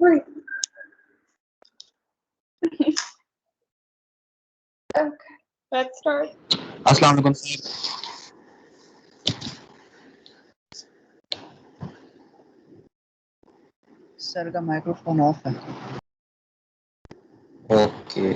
Right. Okay, let's start. अस्सलाम वालेकुम sir. Sir का माइक्रोफोन ऑफ है। ओके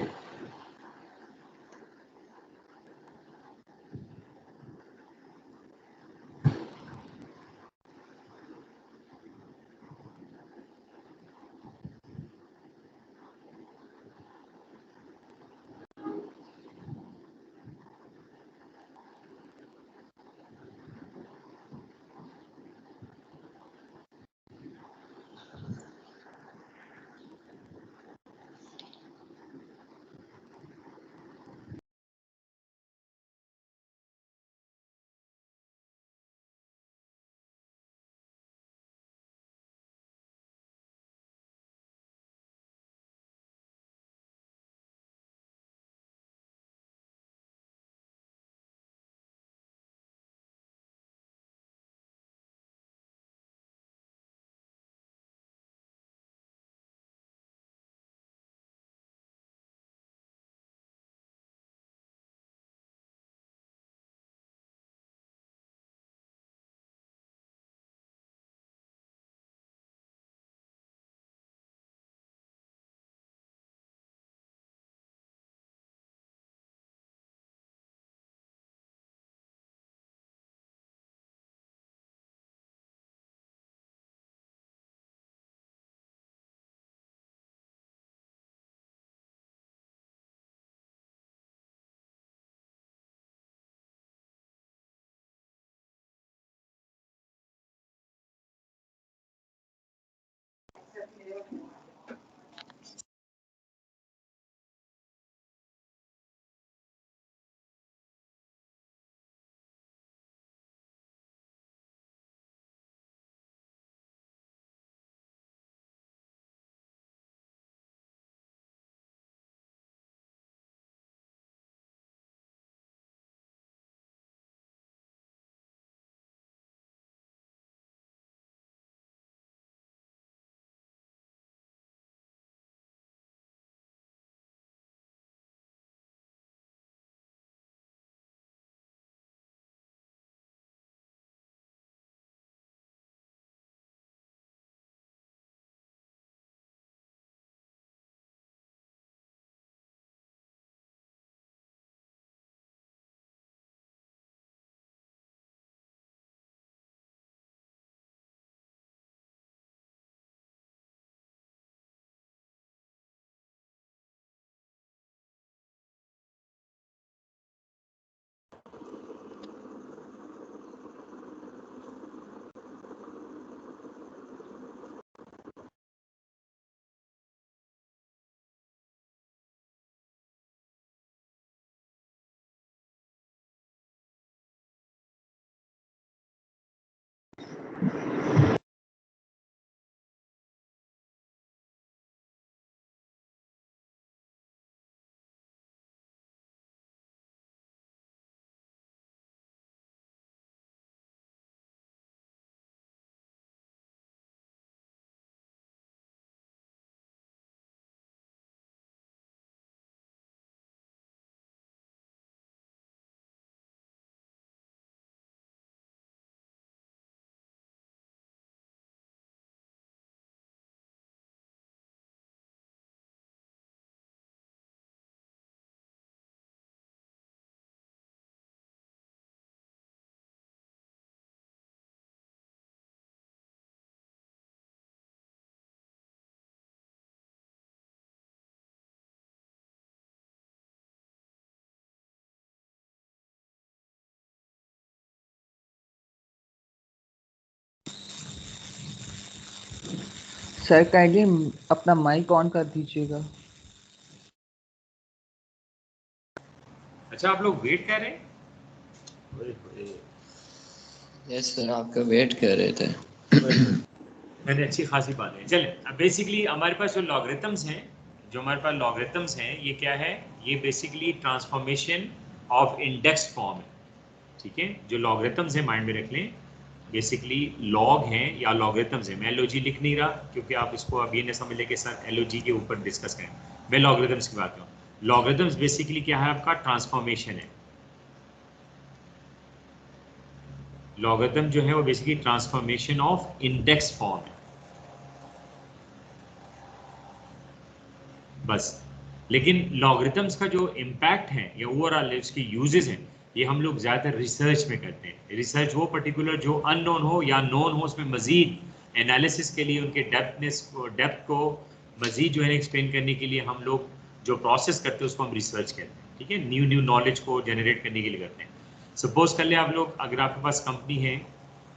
सर काइंडली अपना माइक ऑन कर दीजिएगा। अच्छा, आप लोग वेट कर रहे हैं? यस सर, आपका वेट कर रहे थे। मैंने अच्छी खासी बात है। चलें, अब बेसिकली हमारे पास जो लॉगरिथम्स हैं, ये क्या है? ये basically transformation of index form है। ठीक है, जो लॉगरिथम्स हैं माइंड में रख लें। बेसिकली लॉग हैं या लॉगरिथम्स हैं। मैं एलओजी लिख नहीं रहा क्योंकि आप इसको अब ये न समझ लें कि सर एलओजी के ऊपर डिस्कस करें, मैं लॉगरिथम्स की बात करूँ। लॉगरिथम्स बेसिकली क्या है, आपका ट्रांसफॉर्मेशन है। लॉगरिथम जो है वो basically transformation of index form है बस। लेकिन लॉगरिथम्स का जो इम्पैक्ट है या ओवरऑल उसके यूजेस हैं, ये हम लोग ज़्यादातर रिसर्च में करते हैं। रिसर्च वो पर्टिकुलर जो अननोन हो या नोन हो, उसमें मजीद एनालिसिस के लिए उनके डेप्थ को मजीद जो है एक्सप्लेन करने के लिए हम लोग जो प्रोसेस करते हैं उसको हम रिसर्च कहते हैं। ठीक है, न्यू नॉलेज को जनरेट करने के लिए करते हैं। सपोज कर ले आप लोग, अगर आपके पास कंपनी है,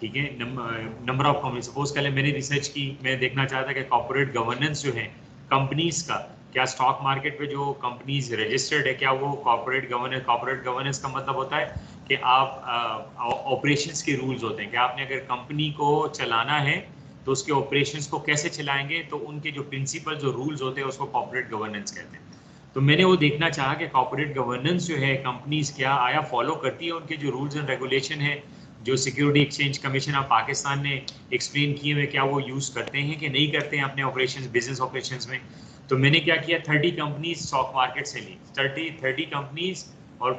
ठीक है, नंबर ऑफ कंपनी, सपोज कर ले मैंने रिसर्च की, मैं देखना चाहता कि कॉर्पोरेट गवर्नेंस जो है कंपनीज का, क्या स्टॉक मार्केट पे जो कंपनीज रजिस्टर्ड है क्या वो कॉर्पोरेट गवर्नेंस का मतलब होता है कि आप ऑपरेशंस के रूल्स होते हैं कि आपने अगर कंपनी को चलाना है तो उसके ऑपरेशंस को कैसे चलाएंगे, तो उनके जो प्रिंसिपल जो रूल्स होते हैं उसको कॉर्पोरेट गवर्नेंस कहते हैं। तो मैंने वो देखना चाहा कि कॉर्पोरेट गवर्नेंस जो है कंपनीज क्या आया फॉलो करती है, उनके जो रूल्स एंड रेगुलेशन है जो security exchange commission of Pakistan ने एक्सप्लेन किए हुए, क्या वो यूज़ करते हैं कि नहीं करते हैं अपने ऑपरेशंस, बिजनेस ऑपरेशंस में। तो मैंने क्या किया, 30 कंपनीज स्टॉक मार्केट से ली, 30 कंपनीज और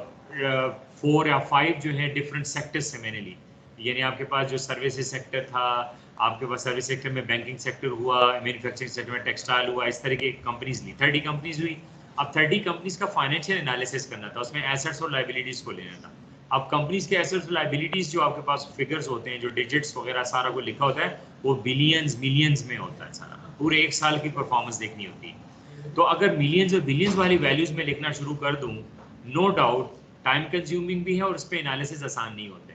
4 या 5 जो है डिफरेंट सेक्टर्स से मैंने ली। यानी आपके पास जो सर्विसेज सेक्टर था, आपके पास सर्विस सेक्टर में बैंकिंग सेक्टर हुआ, मैन्युफैक्चरिंग सेक्टर में टेक्सटाइल हुआ, इस तरह की कंपनीज ली, 30 कंपनीज हुई। अब 30 कंपनीज का फाइनेंशियल एनालिसिस करना था, उसमें एसेट्स और लाइबिलिटीज को लेना था। अब कंपनीज के एसेट्स और लाइबिलिटीज जो आपके पास फिगर्स होते हैं, जो डिजिट्स वगैरह सारा को लिखा होता है, वो बिलियंस मिलियंस में होता है सारा, पूरे एक साल की परफॉर्मेंस देखनी होती है। तो अगर मिलियंस और बिलियंस वाली वैल्यूज में लिखना शुरू कर दूं, नो डाउट टाइम कंज्यूमिंग भी है और उस पर एनालिसिस आसान नहीं होते।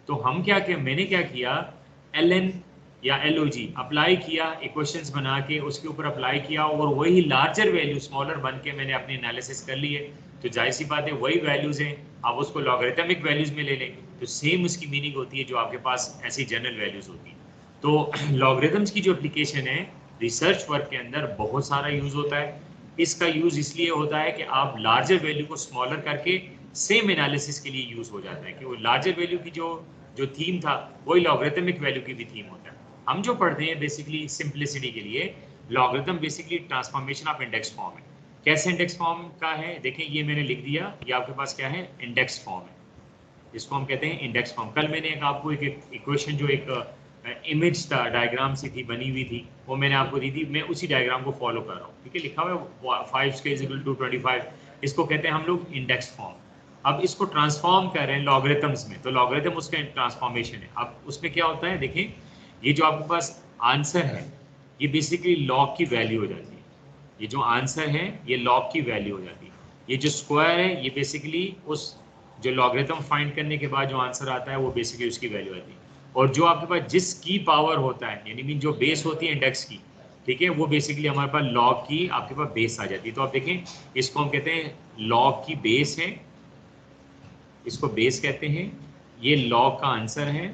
तो हम क्या किया, मैंने क्या किया, एलएन या एलओजी अप्लाई किया, इक्वेशंस बना के उसके ऊपर अप्लाई किया और वही लार्जर वैल्यू स्मॉलर बन के मैंने अपनी एनालिसिस कर ली है। तो जाहिर सी बात है वही वैल्यूज हैं, आप उसको लॉगरिथमिक वैल्यूज में ले लें तो सेम उसकी मीनिंग होती है जो आपके पास ऐसी जनरल वैल्यूज होती है। तो लॉगरिथम्स की जो एप्लीकेशन है रिसर्च वर्क के अंदर बहुत सारा यूज होता है। इसका यूज इसलिए होता है कि आप लार्जर वैल्यू को स्मॉलर करके सेम एनालिसिस के लिए यूज हो जाता है कि वो लार्जर वैल्यू की जो थीम था वही लॉगरिथमिक वैल्यू की भी थीम होता है। हम जो पढ़ते हैं बेसिकली सिंप्लिसिटी के लिए, logarithm basically transformation of index form है। कैसे इंडेक्स फॉर्म का है, देखें ये मैंने लिख दिया, ये आपके पास क्या है, इंडेक्स फॉर्म है, इसको हम कहते हैं इंडेक्स फॉर्म। कल मैंने आपको एक इक्वेशन जो एक इमेज था, डायग्राम सी थी बनी हुई थी, वो मैंने आपको दी थी, मैं उसी डायग्राम को फॉलो कर रहा हूँ। ठीक है, लिखा हुआ है 5 स्क्वायर इज इक्वल टू 25, इसको कहते हैं हम लोग इंडेक्स फॉर्म। अब इसको ट्रांसफॉर्म कर रहे हैं लॉगरिथम्स में, तो लॉगरिथम उसका ट्रांसफॉर्मेशन है। अब उसमें क्या होता है, देखें ये जो आपके पास आंसर है ये बेसिकली लॉग की वैल्यू हो जाती है। ये जो आंसर है ये लॉग की वैल्यू हो जाती है। ये जो स्क्वायर है ये बेसिकली उस जो लॉगरिथम फाइंड करने के बाद जो आंसर आता है वो बेसिकली उसकी वैल्यू आती है। और जो आपके पास जिस की पावर होता है, यानी मीन जो बेस होती है इंडेक्स की, ठीक है, वो बेसिकली हमारे पास लॉग की आपके पास बेस आ जाती है। तो आप देखें इसको हम कहते हैं लॉग की बेस है, इसको बेस कहते हैं, ये लॉग का आंसर है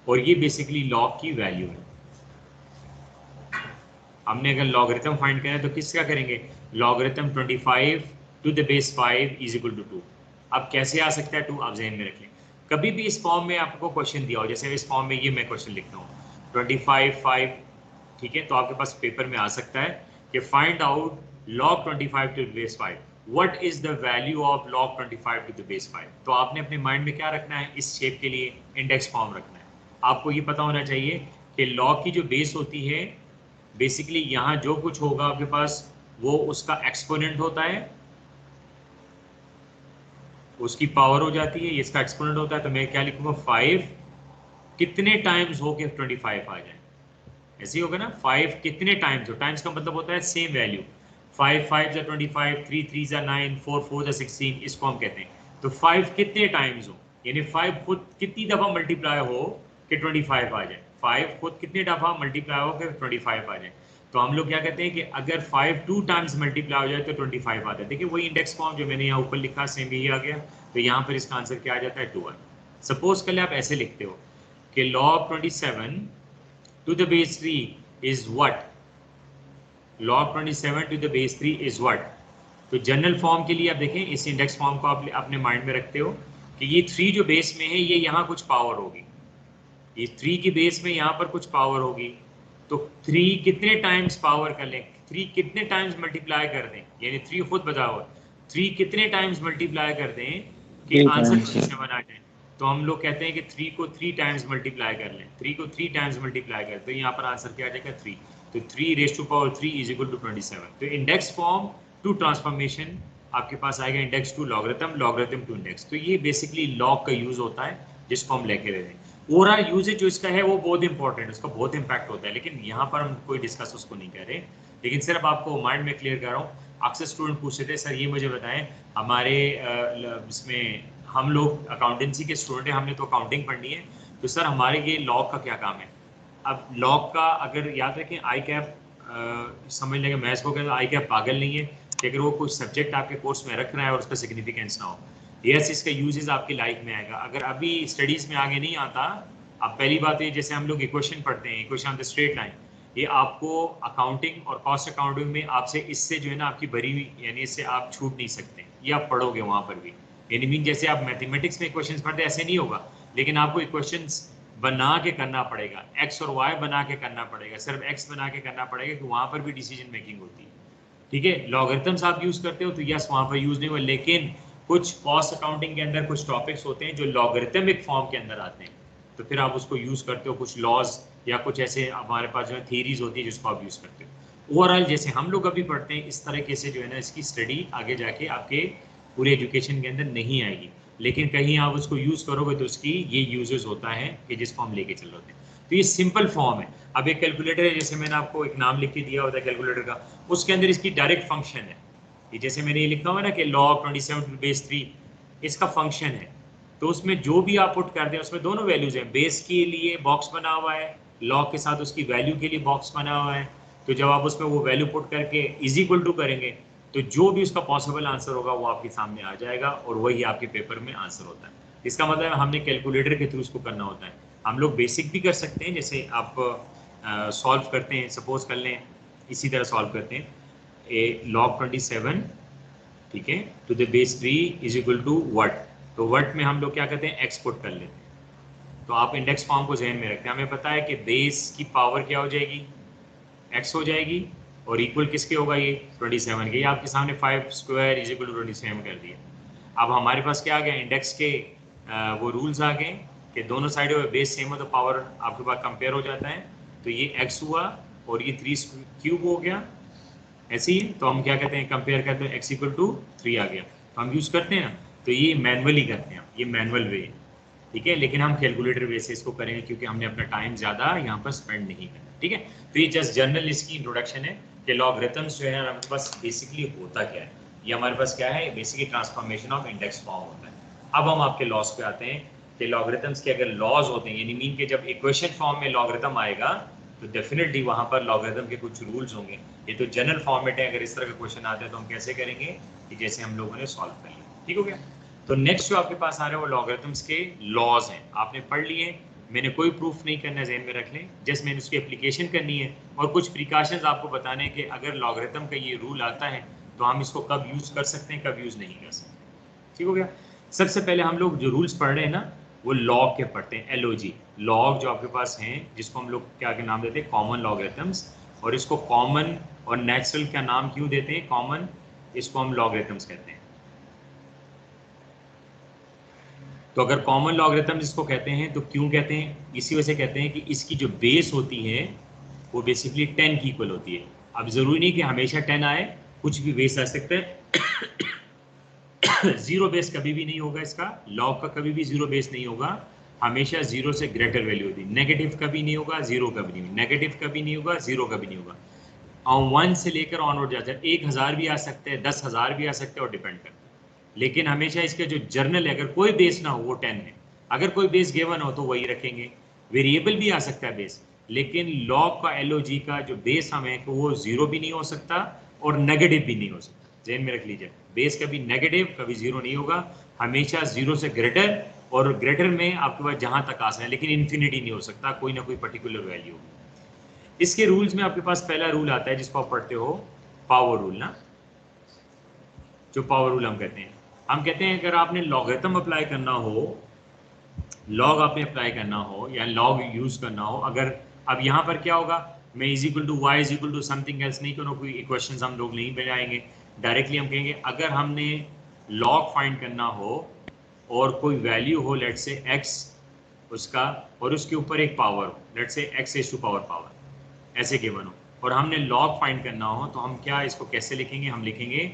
और ये बेसिकली लॉग की वैल्यू है। हमने अगर लॉगरिथम फाइंड करना है तो किसका करेंगे, logarithm 25 to the base 5 is equal to 2। अब कैसे आ सकता है 2, आप जहन में रखें। कभी भी इस फॉर्म में आपको क्वेश्चन दिया हो, जैसे इस फॉर्म में ये मैं क्वेश्चन लिखता हूँ 25 5, ठीक है, तो आपके पास पेपर में आ सकता है कि find out log 25 to the base 5, what is the value of log 25 to the base 5। तो आपने अपने माइंड में क्या रखना है, इस शेप के लिए इंडेक्स फॉर्म रखना है। आपको ये पता होना चाहिए कि log की जो बेस होती है बेसिकली यहाँ जो कुछ होगा आपके पास वो उसका एक्सपोनेंट होता है, उसकी पावर हो जाती है, इसका एक्सपोनेंट होता है। तो मैं क्या लिखूंगा, 5 कितने टाइम्स हो के 25 आ जाए, ऐसे ही होगा ना, 5 कितने टाइम्स हो, टाइम्स का मतलब होता है सेम वैल्यू, 5 5 जा 25, 3 3 जा 9, 4 4 जा 16, इसको हम कहते हैं। तो 5 कितने टाइम्स हो, यानी 5 खुद कितनी दफ़ा मल्टीप्लाई हो कि 25 आ जाए, 5 खुद कितने दफ़ा मल्टीप्लाई हो कि 25 आ जाए। तो हम लोग क्या कहते हैं कि अगर 5 2 टाइम्स मल्टीप्लाई हो जाए तो 25 आता है। देखिए वही इंडेक्स फॉर्म जो मैंने यहाँ ऊपर लिखा सेम यही आ गया, तो यहाँ पर इसका आंसर क्या आ जाता है, 2 सपोज कर ले आप ऐसे लिखते हो कि log 27 to the base 3 is what, log 27 to the base 3 is what। तो जनरल फॉर्म के लिए आप देखें, इस इंडेक्स फॉर्म को आप अपने माइंड में रखते हो कि ये 3 जो बेस में है ये यहाँ कुछ पावर होगी, ये 3 की बेस में यहाँ पर कुछ पावर होगी, तो 3 कितने टाइम्स पावर कर लें, 3 कितने टाइम्स मल्टीप्लाई कर दें, यानी 3 खुद बताओ 3 कितने टाइम्स मल्टीप्लाई कर दें कि आंसर 27 आ जाए। तो हम लोग कहते हैं कि 3 को 3 टाइम्स मल्टीप्लाई कर लें, 3 को 3 टाइम्स मल्टीप्लाई कर, तो यहाँ पर आंसर क्या आ जाएगा 3, तो 3 raise to power 3 is equal to 27। तो इंडेक्स फॉर्म टू ट्रांसफॉर्मेशन आपके पास आएगा index to logarithm, logarithm to index. तो ये बेसिकली लॉग का यूज होता है जिसको हम लेके रहे हैं। ओवरऑल यूजेज जो इसका है वो बहुत इंपॉर्टेंट है, उसका बहुत इंपैक्ट होता है, लेकिन यहाँ पर हम कोई डिस्कस उसको नहीं कर रहे, लेकिन सिर्फ आपको माइंड में क्लियर कर रहा हूँ। अक्सर स्टूडेंट पूछते थे सर ये मुझे बताएं, हमारे इसमें हम लोग अकाउंटेंसी के स्टूडेंट हैं, हमने तो अकाउंटिंग पढ़नी है, तो सर हमारे ये लॉग का क्या काम है। अब लॉग का अगर याद रखें आई कैप समझ लेंगे, मैथ्स को कहते आई कैप पागल नहीं है कि अगर वो कोई सब्जेक्ट आपके कोर्स में रख रहा है और उसका सिग्निफिकेंस ना हो, यस इसका यूजेस आपकी लाइफ में आएगा। अगर अभी स्टडीज में आगे नहीं आता, अब पहली बात है जैसे हम लोग इक्वेशन पढ़ते हैं, equation of the straight line, ये आपको अकाउंटिंग और कॉस्ट अकाउंटिंग में आपसे इससे जो है ना आपकी भरी हुई, यानी इससे आप छूट नहीं सकते, ये आप पढ़ोगे वहाँ पर भी। यानी मीन जैसे आप मैथमेटिक्स में इक्वेशंस पढ़ते ऐसे नहीं होगा, लेकिन आपको इक्वेशंस बना के करना पड़ेगा, एक्स और वाई बना के करना पड़ेगा, सिर्फ एक्स बना के करना पड़ेगा कि वहाँ पर भी डिसीजन मेकिंग होती है। ठीक है, लॉगरिथम्स आप यूज करते हो तो यस वहाँ पर यूज नहीं हुआ, लेकिन कुछ कॉस्ट अकाउंटिंग के अंदर कुछ टॉपिक्स होते हैं जो लॉगरिथमिक फॉर्म के अंदर आते हैं, तो फिर आप उसको यूज करते हो, कुछ लॉज या कुछ ऐसे हमारे पास जो है थियरीज होती है जिसको आप यूज करते हो। ओवरऑल जैसे हम लोग अभी पढ़ते हैं इस तरीके से जो है ना इसकी स्टडी आगे जाके आपके पूरे एजुकेशन के अंदर नहीं आएगी, लेकिन कहीं आप उसको यूज करोगे तो उसकी ये यूजेस होता है कि जिसको हम लेके चल रहे होते हैं। तो ये सिंपल फॉर्म है। अब एक कैलकुलेटर है, जैसे मैंने आपको एक नाम लिख के दिया होता है कैलकुलेटर का, उसके अंदर इसकी डायरेक्ट फंक्शन है, ये जैसे मैंने ये लिखा हुआ ना कि log 27/3 इसका फंक्शन है, तो उसमें जो भी आप पुट कर दें उसमें दोनों वैल्यूज हैं, बेस के लिए बॉक्स बना हुआ है, log के साथ उसकी वैल्यू के लिए बॉक्स बना हुआ है, तो जब आप उसमें वो वैल्यू पुट करके इज इक्वल टू करेंगे तो जो भी उसका पॉसिबल आंसर होगा वो आपके सामने आ जाएगा और वही आपके पेपर में आंसर होता है। इसका मतलब हमने कैलकुलेटर के थ्रू उसको करना होता है। हम लोग बेसिक भी कर सकते हैं, जैसे आप सॉल्व करते हैं, सपोज कर लें इसी तरह सॉल्व करते हैं, ए log 27 ठीक है to the base 3 is equal to what, तो व्हाट में हम लोग क्या करते हैं एक्स पुट कर लेते हैं। तो आप इंडेक्स फॉर्म को जहन में रखते हैं, हमें पता है कि बेस की पावर क्या हो जाएगी, एक्स हो जाएगी, और इक्वल किसके होगा ये 27 के, ये आपके सामने 5 स्क्वायर इज इक्वल टू 27 कर दिया। अब हमारे पास क्या आ गया, इंडेक्स के वो रूल्स आ गए कि दोनों साइडों में बेस सेम हो तो पावर आपके पास कंपेयर हो जाता है, तो ये x हुआ और ये 3 क्यूब हो गया, ऐसे ही। तो हम क्या कहते हैं कंपेयर करते हैं x इक्वल टू 3 आ गया, तो हम यूज़ करते हैं ना, तो ये मैनुअली करते हैं, ये मैनुअल वे है ठीक है, लेकिन हम कैलकुलेटर वे से इसको करेंगे क्योंकि हमने अपना टाइम ज़्यादा यहाँ पर स्पेंड नहीं करना ठीक है। तो ये जस्ट जनरल इसकी इंट्रोडक्शन है कि लॉगरिथम्स जो है हमारे पास बेसिकली होता क्या है, ये हमारे पास क्या है basically transformation of index form होता है। अब हम आपके लॉस पे आते हैं कि लॉगरिथम्स के अगर लॉज होते हैं, यानी मीन के जब इक्वेशन फॉर्म में लॉगरिथम आएगा तो डेफिनेटली वहाँ पर लॉगरिथम के कुछ रूल्स होंगे। ये तो जनरल फॉर्मेट है, अगर इस तरह का क्वेश्चन आता है तो हम कैसे करेंगे कि जैसे हम लोगों ने सॉल्व कर लिया ठीक हो गया। तो नेक्स्ट जो आपके पास आ रहा है वो लॉगरिथम्स के लॉज हैं, आपने पढ़ लिए, मैंने कोई प्रूफ नहीं करना, ज़हन में रख लें, जस्ट मैंने उसकी एप्लीकेशन करनी है और कुछ प्रिकॉशंस आपको बताने हैं कि अगर लॉगरिथम का ये रूल आता है तो हम इसको कब यूज़ कर सकते हैं, कब यूज़ नहीं कर सकते ठीक हो गया। सबसे पहले हम लोग जो रूल्स पढ़ रहे हैं ना वो लॉग के पढ़ते हैं, LOG लॉग जो आपके पास हैं, जिसको हम लोग क्या के नाम देते हैं कॉमन लॉगरिथम्स, और इसको कॉमन और नेचुरल का नाम क्यों देते हैं कॉमन, इसको हम लॉगरिथम्स कहते हैं। तो अगर कॉमन लॉगरिथम इसको कहते हैं तो क्यों कहते हैं, इसी वजह से कहते हैं कि इसकी जो बेस होती है वो बेसिकली 10 की इक्वल होती है। अब जरूरी नहीं कि हमेशा 10 आए, कुछ भी बेस आ सकता है जीरो बेस कभी भी नहीं होगा, इसका लॉग का कभी भी जीरो बेस नहीं होगा, हमेशा जीरो से ग्रेटर वैल्यू होती है। नेगेटिव कभी नहीं होगा, जीरो कभी नहीं, नेगेटिव कभी नहीं होगा, जीरो कभी नहीं होगा, और 1 से लेकर ऑनवर्ड जाता है, 1000 भी आ सकते हैं, 10,000 भी आ सकते हैं और डिपेंड करता है, लेकिन हमेशा इसके जो जर्नल है अगर कोई बेस ना हो वो 10 है, अगर कोई बेस गिवन हो तो वही रखेंगे। वेरिएबल भी आ सकता है बेस, लेकिन लॉग का LOG का जो बेस हमें तो वो जीरो भी नहीं हो सकता और नेगेटिव भी नहीं हो सकता, ध्यान में रख लीजिए, बेस कभी नेगेटिव कभी जीरो नहीं होगा, हमेशा जीरो से ग्रेटर, और ग्रेटर में आपके पास जहां तक आ सकता है, लेकिन इन्फिनिटी नहीं हो सकता, कोई ना कोई पर्टिकुलर वैल्यू होगी। इसके रूल्स में आपके पास पहला रूल आता है जिसको आप पढ़ते हो पावर रूल ना, जो पावर रूल हम कहते हैं, हम कहते हैं अगर आपने लॉगरिथम अप्लाई करना हो, लॉग आपने अप्लाई करना हो या लॉग यूज करना हो, अगर अब यहाँ पर क्या होगा, मैं is equal to y is equal to something else नहीं करो, कोई इक्वेशंस हम लोग नहीं बनाएंगे, डायरेक्टली हम कहेंगे अगर हमने लॉग फाइंड करना हो और कोई वैल्यू हो लेट्स से x उसका और उसके ऊपर एक पावर हो, let's say x raise to power ऐसे गिवन हो, और हमने लॉग फाइंड करना हो, तो हम क्या इसको कैसे लिखेंगे, हम लिखेंगे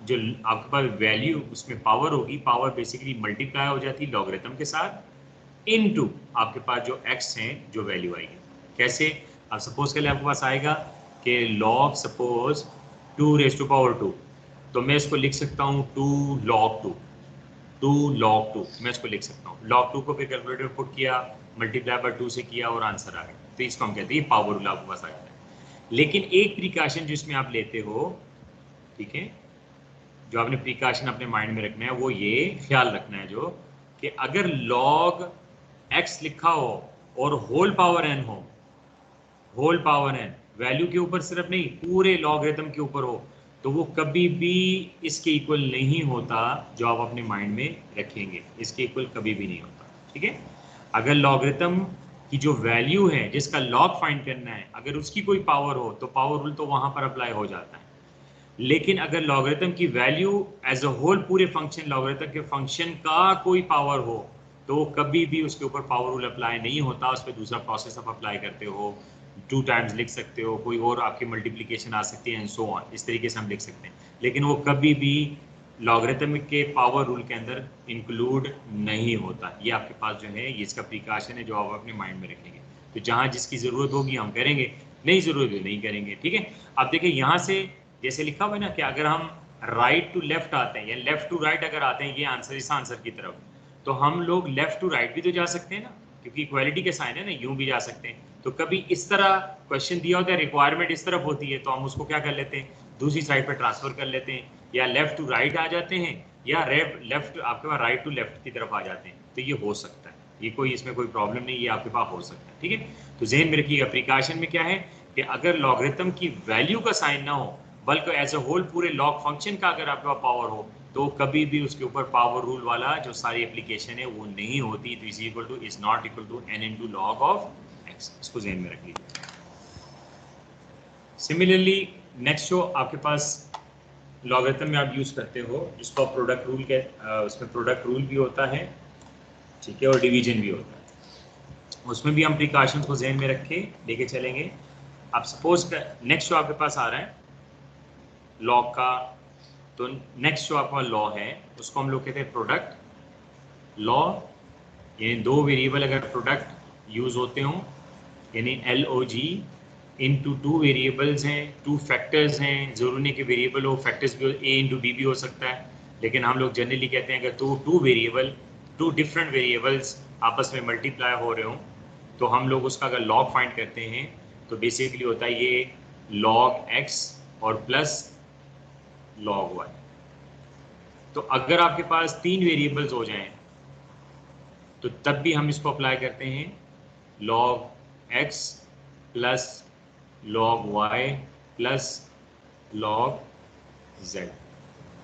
जो आपके पास वैल्यू उसमें पावर होगी, पावर बेसिकली मल्टीप्लाई हो जाती है लॉगरिथम के साथ इनटू आपके पास जो x हैं जो वैल्यू आएगी। कैसे, अब सपोज कर ले आपके पास आएगा कि log suppose 2 raise to power 2, तो मैं इसको लिख सकता हूँ 2 log 2, 2 log 2 मैं इसको लिख सकता हूँ। log 2 को फिर कैलकुलेटर में पुट किया, मल्टीप्लाई बाय 2 से किया और आंसर आ गया, तो इसको हम कहते हैं पावर रूल आपके पास आ जाता है। लेकिन एक प्रिकॉशन जिसमें आप लेते हो, ठीक है, जो आपने प्रिकॉशन अपने माइंड में रखना है वो ये ख्याल रखना है जो कि अगर log x लिखा हो और होल पावर n हो, होल पावर n वैल्यू के ऊपर सिर्फ नहीं पूरे लॉगरिथम के ऊपर हो, तो वो कभी भी इसके इक्वल नहीं होता जो आप अपने माइंड में रखेंगे, इसके इक्वल कभी भी नहीं होता। ठीक है, अगर लॉगरिथम की जो वैल्यू है जिसका लॉग फाइंड करना है, अगर उसकी कोई पावर हो तो पावर रूल तो वहां पर अप्लाई हो जाता है। लेकिन अगर लॉगरिथम की वैल्यू एज अ होल पूरे फंक्शन लॉगरिथम के फंक्शन का कोई पावर हो तो कभी भी उसके ऊपर पावर रूल अप्लाई नहीं होता, उस पर दूसरा प्रोसेस आप अप्लाई करते हो, 2 टाइम्स लिख सकते हो, कोई और आपकी मल्टीप्लिकेशन आ सकती है एंड सो ऑन, इस तरीके से हम लिख सकते हैं, लेकिन वो कभी भी लॉगरिथम के पावर रूल के अंदर इंक्लूड नहीं होता। ये आपके पास जो है ये इसका प्रिकॉशन है जो आप अपने माइंड में रखेंगे, तो जहाँ जिसकी ज़रूरत होगी हम करेंगे, नहीं ज़रूरत है नहीं करेंगे। ठीक है, अब देखिए यहाँ से जैसे लिखा हुआ है ना कि अगर हम राइट टू लेफ्ट आते हैं या लेफ्ट टू राइट अगर आते हैं ये आंसर इस आंसर की तरफ, तो हम लोग लेफ्ट टू राइट भी तो जा सकते हैं ना, क्योंकि इक्वालिटी के साइन है ना, यूं भी जा सकते हैं। तो कभी इस तरह क्वेश्चन दिया होता है, रिक्वायरमेंट इस तरफ होती है, तो हम उसको क्या कर लेते हैं, दूसरी साइड पर ट्रांसफर कर लेते हैं, या लेफ्ट टू राइट आ जाते हैं या लेफ्ट आपके पास राइट टू लेफ्ट की तरफ आ जाते हैं, तो ये हो सकता है, ये कोई इसमें कोई प्रॉब्लम नहीं, ये आपके पास हो सकता है। ठीक है, तो ज़हन में रखिएगा प्रिकॉशन में क्या है कि अगर लॉगरिथम की वैल्यू का साइन ना हो बल्कि एज अ होल पूरे लॉग फंक्शन का अगर आपके पास पावर हो तो कभी भी उसके ऊपर पावर रूल वाला जो सारी एप्लीकेशन है वो नहीं होती, तो is equal to is not equal to n into log of x, इसको ज़हन में रख लीजिए। सिमिलरली नेक्स्ट जो आपके पास लॉगरिथम में आप यूज़ करते हो जिसको आप प्रोडक्ट रूल के उसमें प्रोडक्ट रूल भी होता है, ठीक है, और डिवीजन भी होता है, उसमें भी हम प्रिकॉशंस को ज़हन में रख के लेके चलेंगे। अब सपोज नेक्स्ट जो आपके पास आ रहा है लॉग का, तो नेक्स्ट जो आपका लॉ है उसको हम लोग कहते हैं प्रोडक्ट लॉ, यानी 2 वेरिएबल अगर प्रोडक्ट यूज़ होते हों, यानी LOG इनटू 2 वेरिएबल्स हैं, 2 फैक्टर्स हैं, ज़रूरी नहीं कि वेरिएबल हो, फैक्टर्स भी हो, A इंटू B भी हो सकता है, लेकिन हम लोग जनरली कहते हैं अगर 2 वेरिएबल 2 डिफरेंट वेरिएबल्स आपस में मल्टीप्लाई हो रहे हों तो हम लोग उसका अगर लॉग फाइंड करते हैं तो बेसिकली होता है ये लॉग x और प्लस लॉग y। तो अगर आपके पास 3 वेरिएबल्स हो जाएं तो तब भी हम इसको अप्लाई करते हैं log x plus log y plus log z।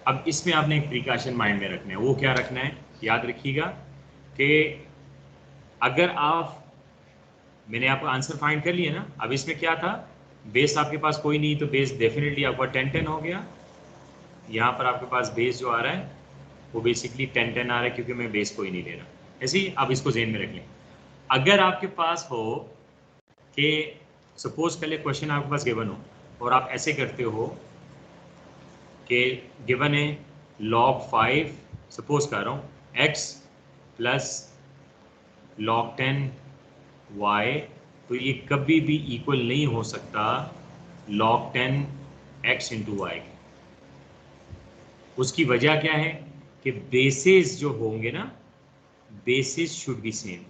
अब इसमें आपने एक प्रिकॉशन माइंड में रखना है, वो क्या रखना है, याद रखिएगा कि अगर मैंने आपका आंसर फाइंड कर लिया ना, अब इसमें क्या था, बेस आपके पास कोई नहीं तो बेस डेफिनेटली आपका 10 हो गया, यहाँ पर आपके पास बेस जो आ रहा है वो बेसिकली 10 आ रहा है क्योंकि मैं बेस कोई नहीं ले रहा। ऐसे ही आप इसको ज़हन में रख लें। अगर आपके पास हो कि सपोज कर ले क्वेश्चन आपके पास गिवन हो और आप ऐसे करते हो कि गिवन है log 5 सपोज कर रहा हूँ x प्लस log 10 y, तो ये कभी भी इक्वल नहीं हो सकता log 10 x इंटू वाई। उसकी वजह क्या है कि बेसिस जो होंगे ना, बेसिस शुड बी सेम।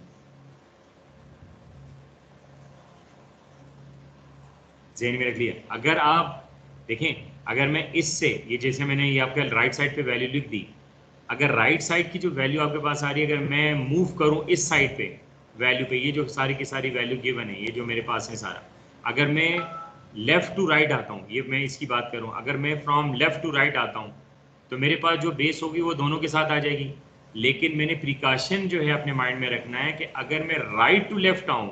ज़हन में रख लिया। अगर आप देखें, अगर मैं इससे ये जैसे मैंने ये आपके राइट साइड पे वैल्यू लिख दी, अगर राइट साइड की जो वैल्यू आपके पास आ रही है, अगर मैं मूव करूं इस साइड पे वैल्यू पे, ये जो सारी की सारी वैल्यू गिवन है, ये जो मेरे पास है सारा, अगर मैं लेफ्ट टू राइट आता हूं, ये मैं इसकी बात करूं, अगर मैं फ्रॉम लेफ्ट टू राइट आता हूं तो मेरे पास जो बेस होगी वो दोनों के साथ आ जाएगी। लेकिन मैंने प्रिकॉशन जो है अपने माइंड में रखना है कि अगर मैं राइट टू लेफ्ट आऊँ,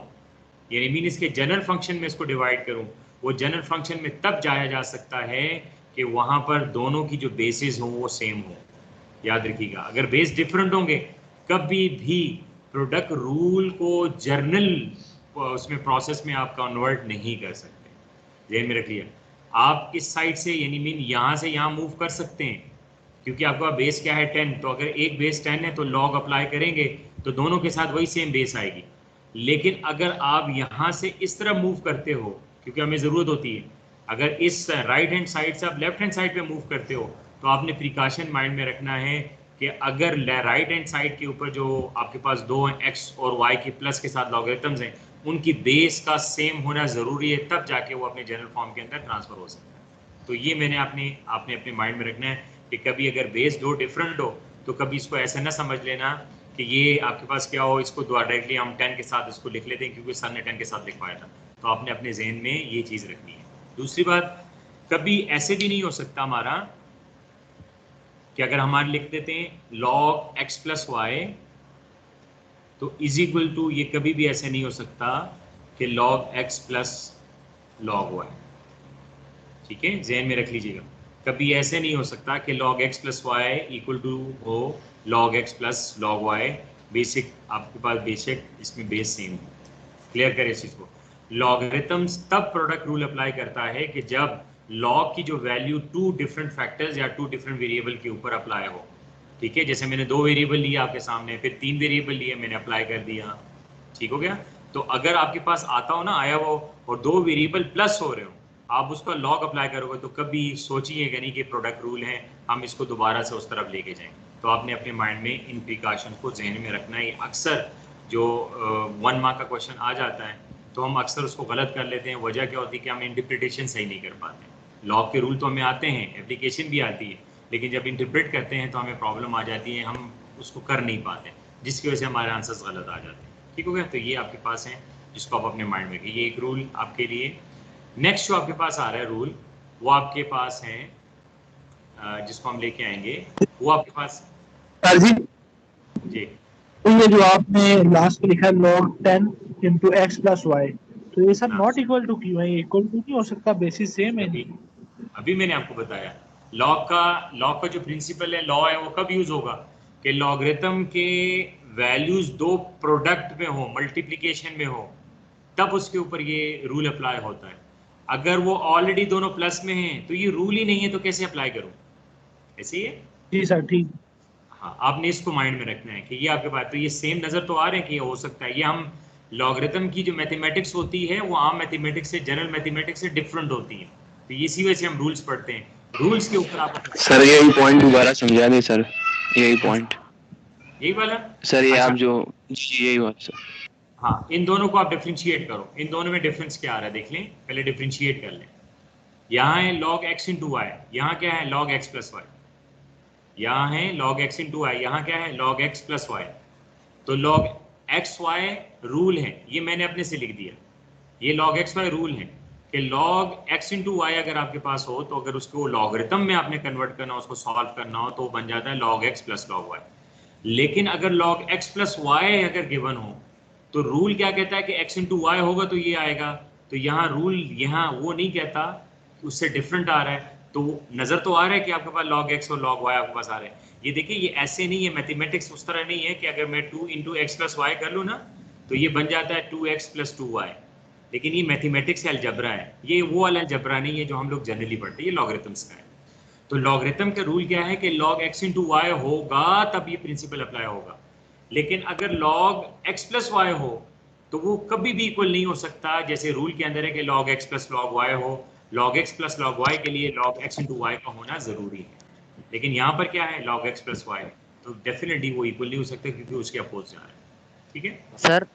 यानी मीन इसके जनरल फंक्शन में इसको डिवाइड करूँ, वो जनरल फंक्शन में तब जाया जा सकता है कि वहाँ पर दोनों की जो बेसिस हों वो सेम हो। याद रखिएगा, अगर बेस डिफरेंट होंगे कभी भी प्रोडक्ट रूल को जर्नल उसमें प्रोसेस में आप कन्वर्ट नहीं कर सकते, ध्यान में रखिए। आप इस साइड से यानी मीन यहाँ से यहाँ मूव कर सकते हैं, क्योंकि आपका बेस क्या है 10, तो अगर एक बेस 10 है तो लॉग अप्लाई करेंगे तो दोनों के साथ वही सेम बेस आएगी। लेकिन अगर आप यहाँ से इस तरफ मूव करते हो, क्योंकि हमें ज़रूरत होती है, अगर इस राइट हैंड साइड से आप लेफ्ट हैंड साइड पे मूव करते हो तो आपने प्रिकॉशन माइंड में रखना है कि अगर राइट हैंड साइड के ऊपर जो आपके पास दो एक्स और वाई के प्लस के साथ लॉगरिथम्स हैं, उनकी बेस का सेम होना ज़रूरी है, तब जाके वो अपने जनरल फॉर्म के अंदर ट्रांसफ़र हो सकता है। तो ये मैंने आपने अपने माइंड में रखना है कि कभी अगर बेस दो डिफरेंट हो तो कभी इसको ऐसे ना समझ लेना कि ये आपके पास क्या हो, इसको डायरेक्टली हम 10 के साथ इसको लिख लेते हैं क्योंकि सर ने 10 के साथ लिखवाया था। तो आपने अपने जहन में ये चीज़ रखनी है। दूसरी बात, कभी ऐसे भी नहीं हो सकता हमारा कि अगर हमारे लिख देते हैं log x प्लस वाई तो इज इक्वल टू, ये कभी भी ऐसे नहीं हो सकता कि log x plus log y। ठीक है, जहन में रख लीजिएगा, कभी ऐसे नहीं हो सकता कि log x plus y equal to हो log x plus log y। Basic आपके पास बेसिक इसमें बेस सेम हो। क्लियर करें इस चीज़ को। लॉगरिथम्स तब प्रोडक्ट रूल अप्लाई करता है कि जब लॉग की जो वैल्यू टू डिफरेंट फैक्टर्स या टू डिफरेंट वेरिएबल के ऊपर अप्लाई हो। ठीक है, जैसे मैंने दो वेरिएबल लिया आपके सामने, फिर तीन वेरिएबल लिए, मैंने अप्लाई कर दिया, ठीक हो गया। तो अगर आपके पास आता हो ना, आया हो और दो वेरिएबल प्लस हो रहे हो, आप उसका लॉग अप्लाई करोगे तो कभी सोचिएगा नहीं कि प्रोडक्ट रूल है, हम इसको दोबारा से उस तरफ लेके जाएं। तो आपने अपने माइंड में इन प्रिकॉशन को जहन में रखना है। अक्सर जो 1 मार्क का क्वेश्चन आ जाता है तो हम अक्सर उसको गलत कर लेते हैं। वजह क्या होती है कि हम इंटरप्रिटेशन सही नहीं कर पाते। लॉ के रूल तो हमें आते हैं, एप्लीकेशन भी आती है, लेकिन जब इंटरप्रेट करते हैं तो हमें प्रॉब्लम आ जाती है, हम उसको कर नहीं पाते, जिसकी वजह से हमारे आंसर्स गलत आ जाते हैं। ठीक हो गया, तो ये आपके पास है जिसको आप अपने माइंड में रखिए। ये एक रूल आपके लिए। नेक्स्ट जो आपके पास आ रहा है रूल, वो आपके पास है जिसको हम लेके आएंगे, वो आपके पास सर जी, जी तो ये जो आपने लास्ट में लिखा है log 10 into x plus y, तो ये सब हाँ। नॉट इक्वल टू क्यों है? इक्वल टू नहीं हो सकता, बेसिस सेम है। अभी मैंने आपको बताया लॉग का जो प्रिंसिपल है, लॉ है, वो कब यूज होगा कि लॉगरिथम के वैल्यूज दो प्रोडक्ट में हो, मल्टीप्लिकेशन में हो, तब उसके ऊपर ये रूल अप्लाई होता है। अगर वो ऑलरेडी दोनों प्लस में हैं तो ये रूल ही नहीं है, तो कैसे अप्लाई करूं? ऐसे ही है। जी सर, ठीक। हाँ, आपने इसको माइंड में रखना है कि ये आपके पास, तो ये सेम नजर तो आ रहे हैं कि ये हो सकता है। ये हम लॉगरिथम की जो मैथमेटिक्स होती है वो आम मैथमेटिक्स से, जनरल मैथमेटिक्स से डिफरेंट होती है, तो इसी वजह से हम रूल्स पढ़ते हैं। रूल्स के ऊपर आप सर यही पॉइंट दोबारा समझा नहीं सर, यही पॉइंट यही वाला सर, ये अच्छा। आप जो जी यही बात सर। हाँ, इन दोनों को आप डिफ्रेंशिएट करो, इन दोनों में डिफरेंस क्या आ रहा है देख लें, पहले डिफ्रेंशिएट कर लें। यहाँ है log x इंटू वाई, यहाँ क्या है log x प्लस वाई, यहाँ है log x इंटू वाई, यहाँ क्या है log x प्लस वाई। तो log x y रूल है, ये मैंने अपने से लिख दिया, ये log x y रूल है कि log x इंटू वाई अगर आपके पास हो तो अगर उसको लॉगरिथम में आपने कन्वर्ट करना हो, उसको सॉल्व करना हो, तो वो बन जाता है log x plus log y। लेकिन अगर log x प्लस वाई अगर गिवन हो तो रूल क्या कहता है कि x इंटू वाई होगा तो ये आएगा। तो यहाँ रूल, यहाँ वो नहीं कहता, उससे डिफरेंट आ रहा है। तो नजर तो आ रहा है कि आपके पास log x और log y आपके पास आ रहे हैं। ये देखिए, ये ऐसे नहीं है, मैथमेटिक्स उस तरह नहीं है कि अगर मैं 2 इंटू एक्स प्लस वाई कर लूँ ना तो ये बन जाता है 2x प्लस 2y। लेकिन ये मैथमेटिक्स का अलजबरा है, ये वो वाला अलजबरा नहीं है जो हम लोग जनरली पढ़ते हैं, ये लॉगरिथम्स का है। तो लॉगरिथम का रूल क्या है कि log x इंटू वाई होगा तब ये प्रिंसिपल अप्लाई होगा। लेकिन अगर log x प्लस वाई हो तो वो कभी भी इक्वल नहीं हो सकता। जैसे रूल के अंदर है कि log x plus log y हो, log x plus log y के लिए log x इंटू वाई का होना जरूरी है। लेकिन यहाँ पर क्या है log x प्लस वाई, तो डेफिनेटली वो इक्वल नहीं हो सकता क्योंकि उसके अपोज जा रहा है। ठीक है सर।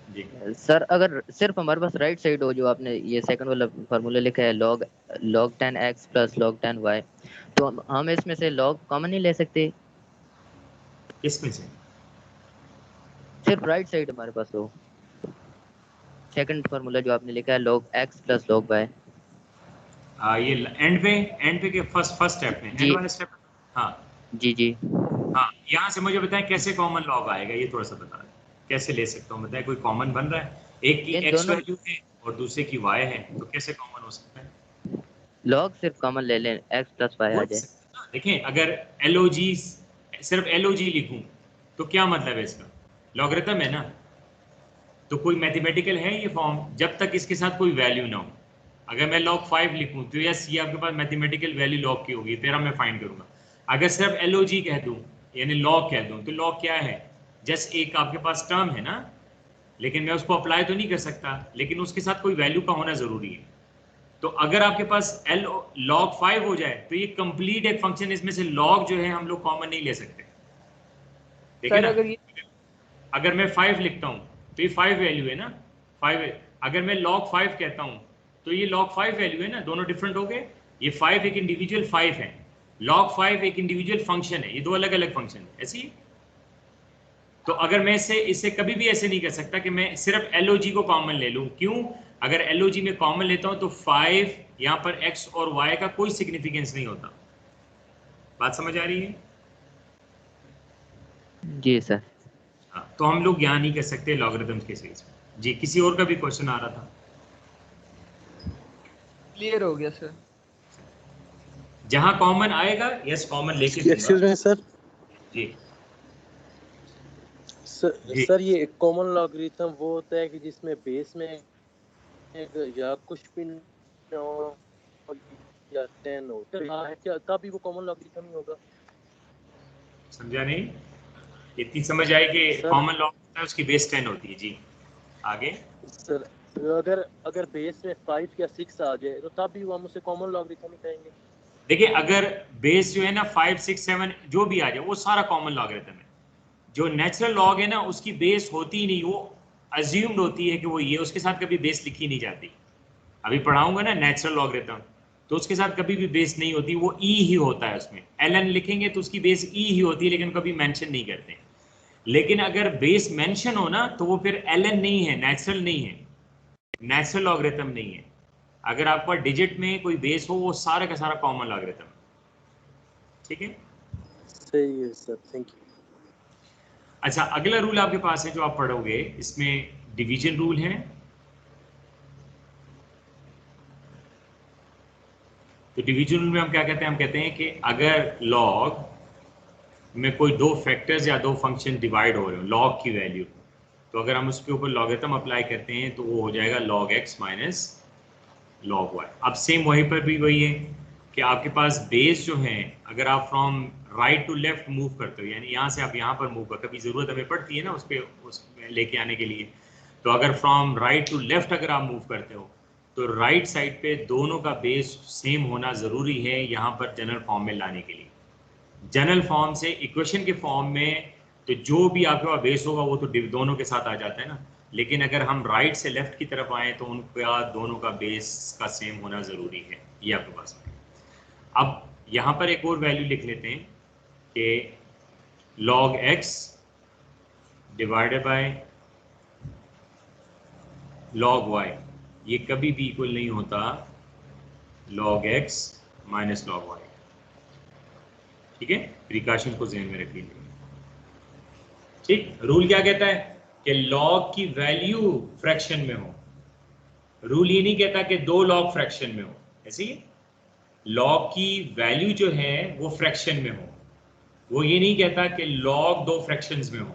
जी सर अगर सिर्फ हमारे पास राइट साइड हो, जो आपने ये सेकंड वाला फार्मूला लिखा है log 10x plus log 10y, तो हम इसमें से log कॉमन नहीं ले सकते? इसमें से सिर्फ राइट साइड हमारे पास हो, सेकंड फार्मूला जो आपने लिखा है log x plus log y। ये एंड पे के फर्स्ट स्टेप में, जी। एंड वाले स्टेप हाँ जी जी। हाँ, यहाँ से मुझे बताएं कैसे कॉमन लॉग आएगा, ये थोड़ा सा बता दें कैसे ले सकता हूँ, बताएं। कोई कॉमन बन रहा है, एक की इन एक्स दोनों वैल्यू है और दूसरे की वाई है, तो कैसे कॉमन हो सकता है? लॉग सिर्फ कॉमन ले लें, x प्लस वाई आ जाए। देखें, अगर LOG सिर्फ LOG लिखूं तो क्या मतलब है इसका? लॉगरिथम है ना, तो कोई मैथमेटिकल है ये फॉर्म जब तक इसके साथ कोई वैल्यू ना हो। अगर मैं log 5 लिखूं तो यस ये आपके पास मैथमेटिकल वैल्यू log की होगी, तेरा मैं फाइंड करूंगा। अगर सिर्फ LOG कह दूं यानी log कह दूं तो log क्या है? जस्ट एक आपके पास टर्म है ना, लेकिन मैं उसको अप्लाई तो नहीं कर सकता, लेकिन उसके साथ कोई वैल्यू का होना जरूरी है। तो अगर आपके पास log 5 हो जाए तो ये कंप्लीट एक फंक्शन, इसमें से log जो है हम लोग कॉमन नहीं ले सकते, ठीक है सर ना? अगर ये अगर मैं 5 लिखता हूं तो ये 5 वैल्यू है ना, 5। अगर मैं log 5 कहता हूं तो ये log 5 वैल्यू है ना, दोनों डिफरेंट हो गए। ये 5 एक इंडिविजुअल 5 है, log 5 एक इंडिविजुअल फंक्शन है, ये दो अलग अलग फंक्शन है, ऐसी है। तो अगर मैं इसे कभी भी ऐसे नहीं कर सकता कि मैं सिर्फ LOG को कॉमन ले लूं। क्यों? अगर LOG में कॉमन लेता हूं तो 5 यहां पर x और y का कोई सिग्निफिकेंस नहीं होता। बात समझ आ रही है? जी सर। हाँ, तो हम लोग यहाँ नहीं कर सकते लॉगरिथम्स के केस में। जी, किसी और का भी क्वेश्चन आ रहा था? क्लियर हो गया सर। जहां कॉमन आएगा यस कॉमन लेके दूंगा। Excuse me sir. जी जी सर ये कॉमन लॉगरिथम वो होता है कि जिसमें बेस में या कुछ भी न हो या 10 हो, तो हाँ, क्या तभी वो कॉमन लॉगरिथम ही होगा? समझा नहीं? इतनी समझ आई कि सर कॉमन लॉग होता है उसकी बेस 10 होती है। जी आगे। सर अगर अगर बेस में 5 या 6 आ जाए तो तभी वो हम उसे कॉमन लॉगरिथम ही कहेंगे। देखिए, अगर बेस जो है ना 5 6 7 जो भी आ जाए वो सारा कॉमन लॉगरिथम है। जो नेचुरल लॉग है ना उसकी बेस होती ही नहीं, वो अज्यूम्ड होती है कि वो ये, उसके साथ कभी बेस लिखी नहीं जाती। अभी पढ़ाऊंगा ना नेचुरल लॉगरिथम, तो उसके साथ कभी भी बेस नहीं होती, वो ई ही होता है। उसमें ln लिखेंगे तो उसकी बेस ई ही होती है, लेकिन कभी मेंशन नहीं करते। लेकिन अगर बेस मेंशन हो ना तो वो फिर ln नहीं है, नेचुरल नहीं है, नेचुरल लॉगरिथम नहीं है। अगर आपका डिजिट में कोई बेस हो वो सारा का सारा कॉमन लॉगरिथम, ठीक है? सही है सर, थैंक यू। अच्छा, अगला रूल आपके पास है जो आप पढ़ोगे, इसमें डिवीजन रूल है। तो डिवीजन रूल में हम क्या कहते हैं? हम कहते हैं कि अगर लॉग में कोई दो फैक्टर्स या दो फंक्शन डिवाइड हो रहे हो लॉग की वैल्यू, तो अगर हम उसके ऊपर लॉगरिथम अप्लाई करते हैं तो वो हो जाएगा log x minus log y। अब सेम वहीं पर भी वही है कि आपके पास बेस जो है, अगर आप from right to left move करते हो, यानी यहाँ से आप यहाँ पर मूव कर, कभी ज़रूरत हमें पड़ती है ना उस लेके आने के लिए, तो अगर फ्रॉम राइट टू लेफ्ट अगर आप मूव करते हो तो राइट साइड पे दोनों का बेस सेम होना ज़रूरी है यहाँ पर जनरल फॉर्म में लाने के लिए। जनरल फॉर्म से इक्वेशन के फॉर्म में तो जो भी आपके पास बेस होगा वो तो दोनों के साथ आ जाता है ना, लेकिन अगर हम राइट से लेफ्ट की तरफ आए तो उनका दोनों का बेस का सेम होना ज़रूरी है, ये आपके पास है। अब यहाँ पर एक और वैल्यू लिख लेते हैं कि log x divided by log y, ये कभी भी इक्वल नहीं होता log x minus log y, ठीक है? प्रिकॉशन को ध्यान में रख लीजिए। ठीक, रूल क्या कहता है कि log की वैल्यू फ्रैक्शन में हो। रूल ये नहीं कहता कि दो log फ्रैक्शन में हो, ऐसे ही log की वैल्यू जो है वो फ्रैक्शन में हो। वो ये नहीं कहता कि log दो फ्रैक्शंस में हो,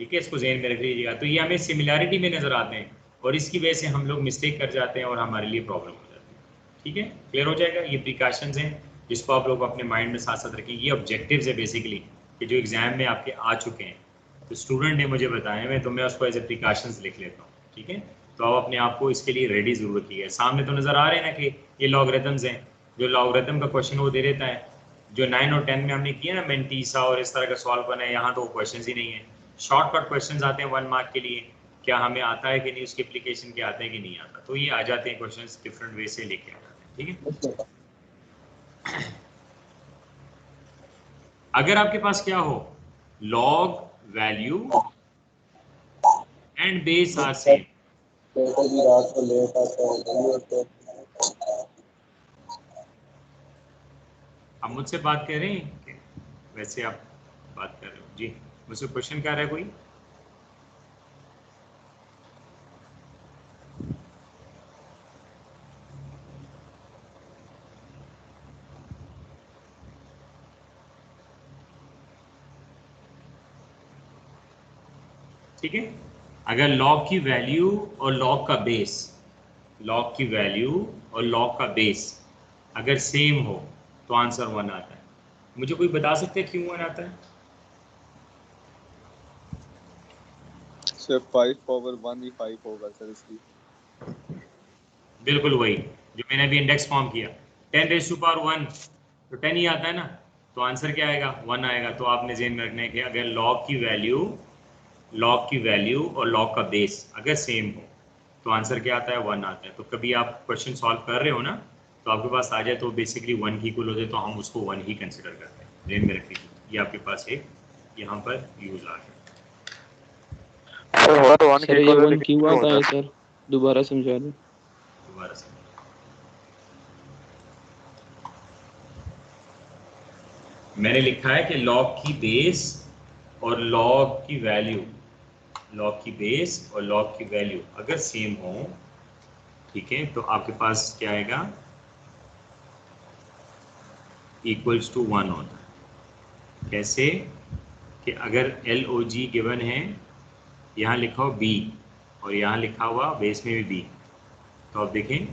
ठीक है? इसको ध्यान में रख लीजिएगा। तो ये हमें सिमिलैरिटी में नजर आते हैं और इसकी वजह से हम लोग मिस्टेक कर जाते हैं और हमारे लिए प्रॉब्लम हो जाती है, ठीक है? क्लियर हो जाएगा? ये प्रिकॉशंस हैं जिसको आप लोग अपने माइंड में साथ साथ रखें। ये ऑब्जेक्टिव्स है बेसिकली कि जो एग्जाम में आपके आ चुके हैं, तो स्टूडेंट ने मुझे बताए हुए, तो मैं उसको एज ए प्रिकॉशंस लिख लेता हूँ, ठीक है? तो आप अपने आप को इसके लिए रेडी जरूर रखिएगा। सामने तो नजर आ रहे हैं ना कि ये लॉगरिथम्स हैं। जो लॉगरिथम का क्वेश्चन वो दे देता है, जो 9 और 10 में हमने किया ना मेंटीसा और इस तरह का सॉल्व करना है, यहाँ तो वो क्वेश्चन ही नहीं है। शॉर्टकट क्वेश्चंस आते हैं 1 मार्क के लिए, क्या हमें आता है कि नहीं, उसके एप्लीकेशन के आते हैं कि नहीं आता, तो ये आ जाते हैं क्वेश्चंस, डिफरेंट वे से लेके आ जाते हैं, ठीक है? अगर आपके पास क्या हो, log value and base are same, आप मुझसे बात कर रहे हैं कि वैसे आप बात कर रहे हो? जी, मुझसे क्वेश्चन कर रहा है कोई? ठीक है, अगर लॉग की वैल्यू और लॉग का बेस, लॉग की वैल्यू और लॉग का बेस अगर सेम हो तो आंसर 1 आता है। मुझे कोई बता सकते हैं क्यों 1 आता है? सर 5 पावर 1 ही 5 होगा सर इसलिए। बिल्कुल वही जो मैंने अभी इंडेक्स फॉर्म किया, 10 रेज़ टू पावर 1 तो 10 ही आता है ना, तो आंसर क्या आएगा? 1 आएगा। तो आपने ज़हन में रखना है कि अगर लॉग की वैल्यू और लॉग का बेस अगर सेम हो तो आंसर क्या आता है? 1 आता है। तो कभी आप क्वेश्चन सॉल्व कर रहे हो ना, तो आपके पास आ जाए तो बेसिकली 1 की इक्वल हो जाए तो हम उसको 1 ही कंसिडर करते हैं। ध्यान में रख लीजिए, ये आपके पास एक यहाँ पर यूज आ गया। सर ये 1 क्यों आता है सर, दोबारा समझा दो। दोबारा से मैंने लिखा है कि लॉग की बेस और लॉग की वैल्यू, लॉग की बेस और लॉग की वैल्यू अगर सेम हो, ठीक है, तो आपके पास क्या आएगा? इक्वल्स टू 1 होता है। कैसे कि अगर LOG गिवन है, यहाँ लिखा हो B और यहाँ लिखा हुआ बेस में भी B, तो आप देखें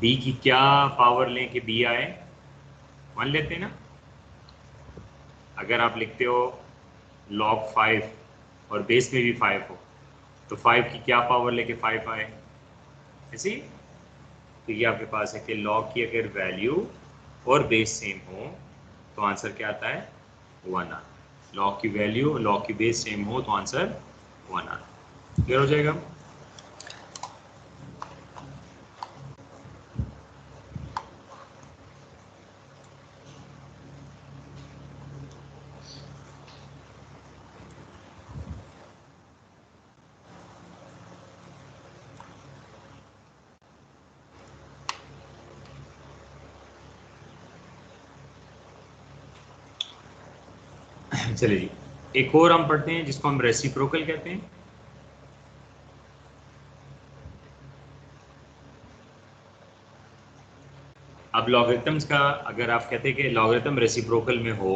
B की क्या पावर लें कि B आए? 1 लेते हैं ना। अगर आप लिखते हो log 5 और बेस में भी 5 हो तो 5 की क्या पावर लेके 5 आए? ऐसे ही। तो ये आपके पास है कि log की अगर वैल्यू और बेस सेम हो तो आंसर क्या आता है? 1 आता है। लॉग की वैल्यू और लॉग की बेस सेम हो तो आंसर 1 आता है। क्लियर हो जाएगा? चलिए जी, एक और हम पढ़ते हैं जिसको हम रेसिप्रोकल कहते हैं। अब लॉगरिथम्स का अगर आप कहते हैं कि लॉगरिथम रेसिप्रोकल में हो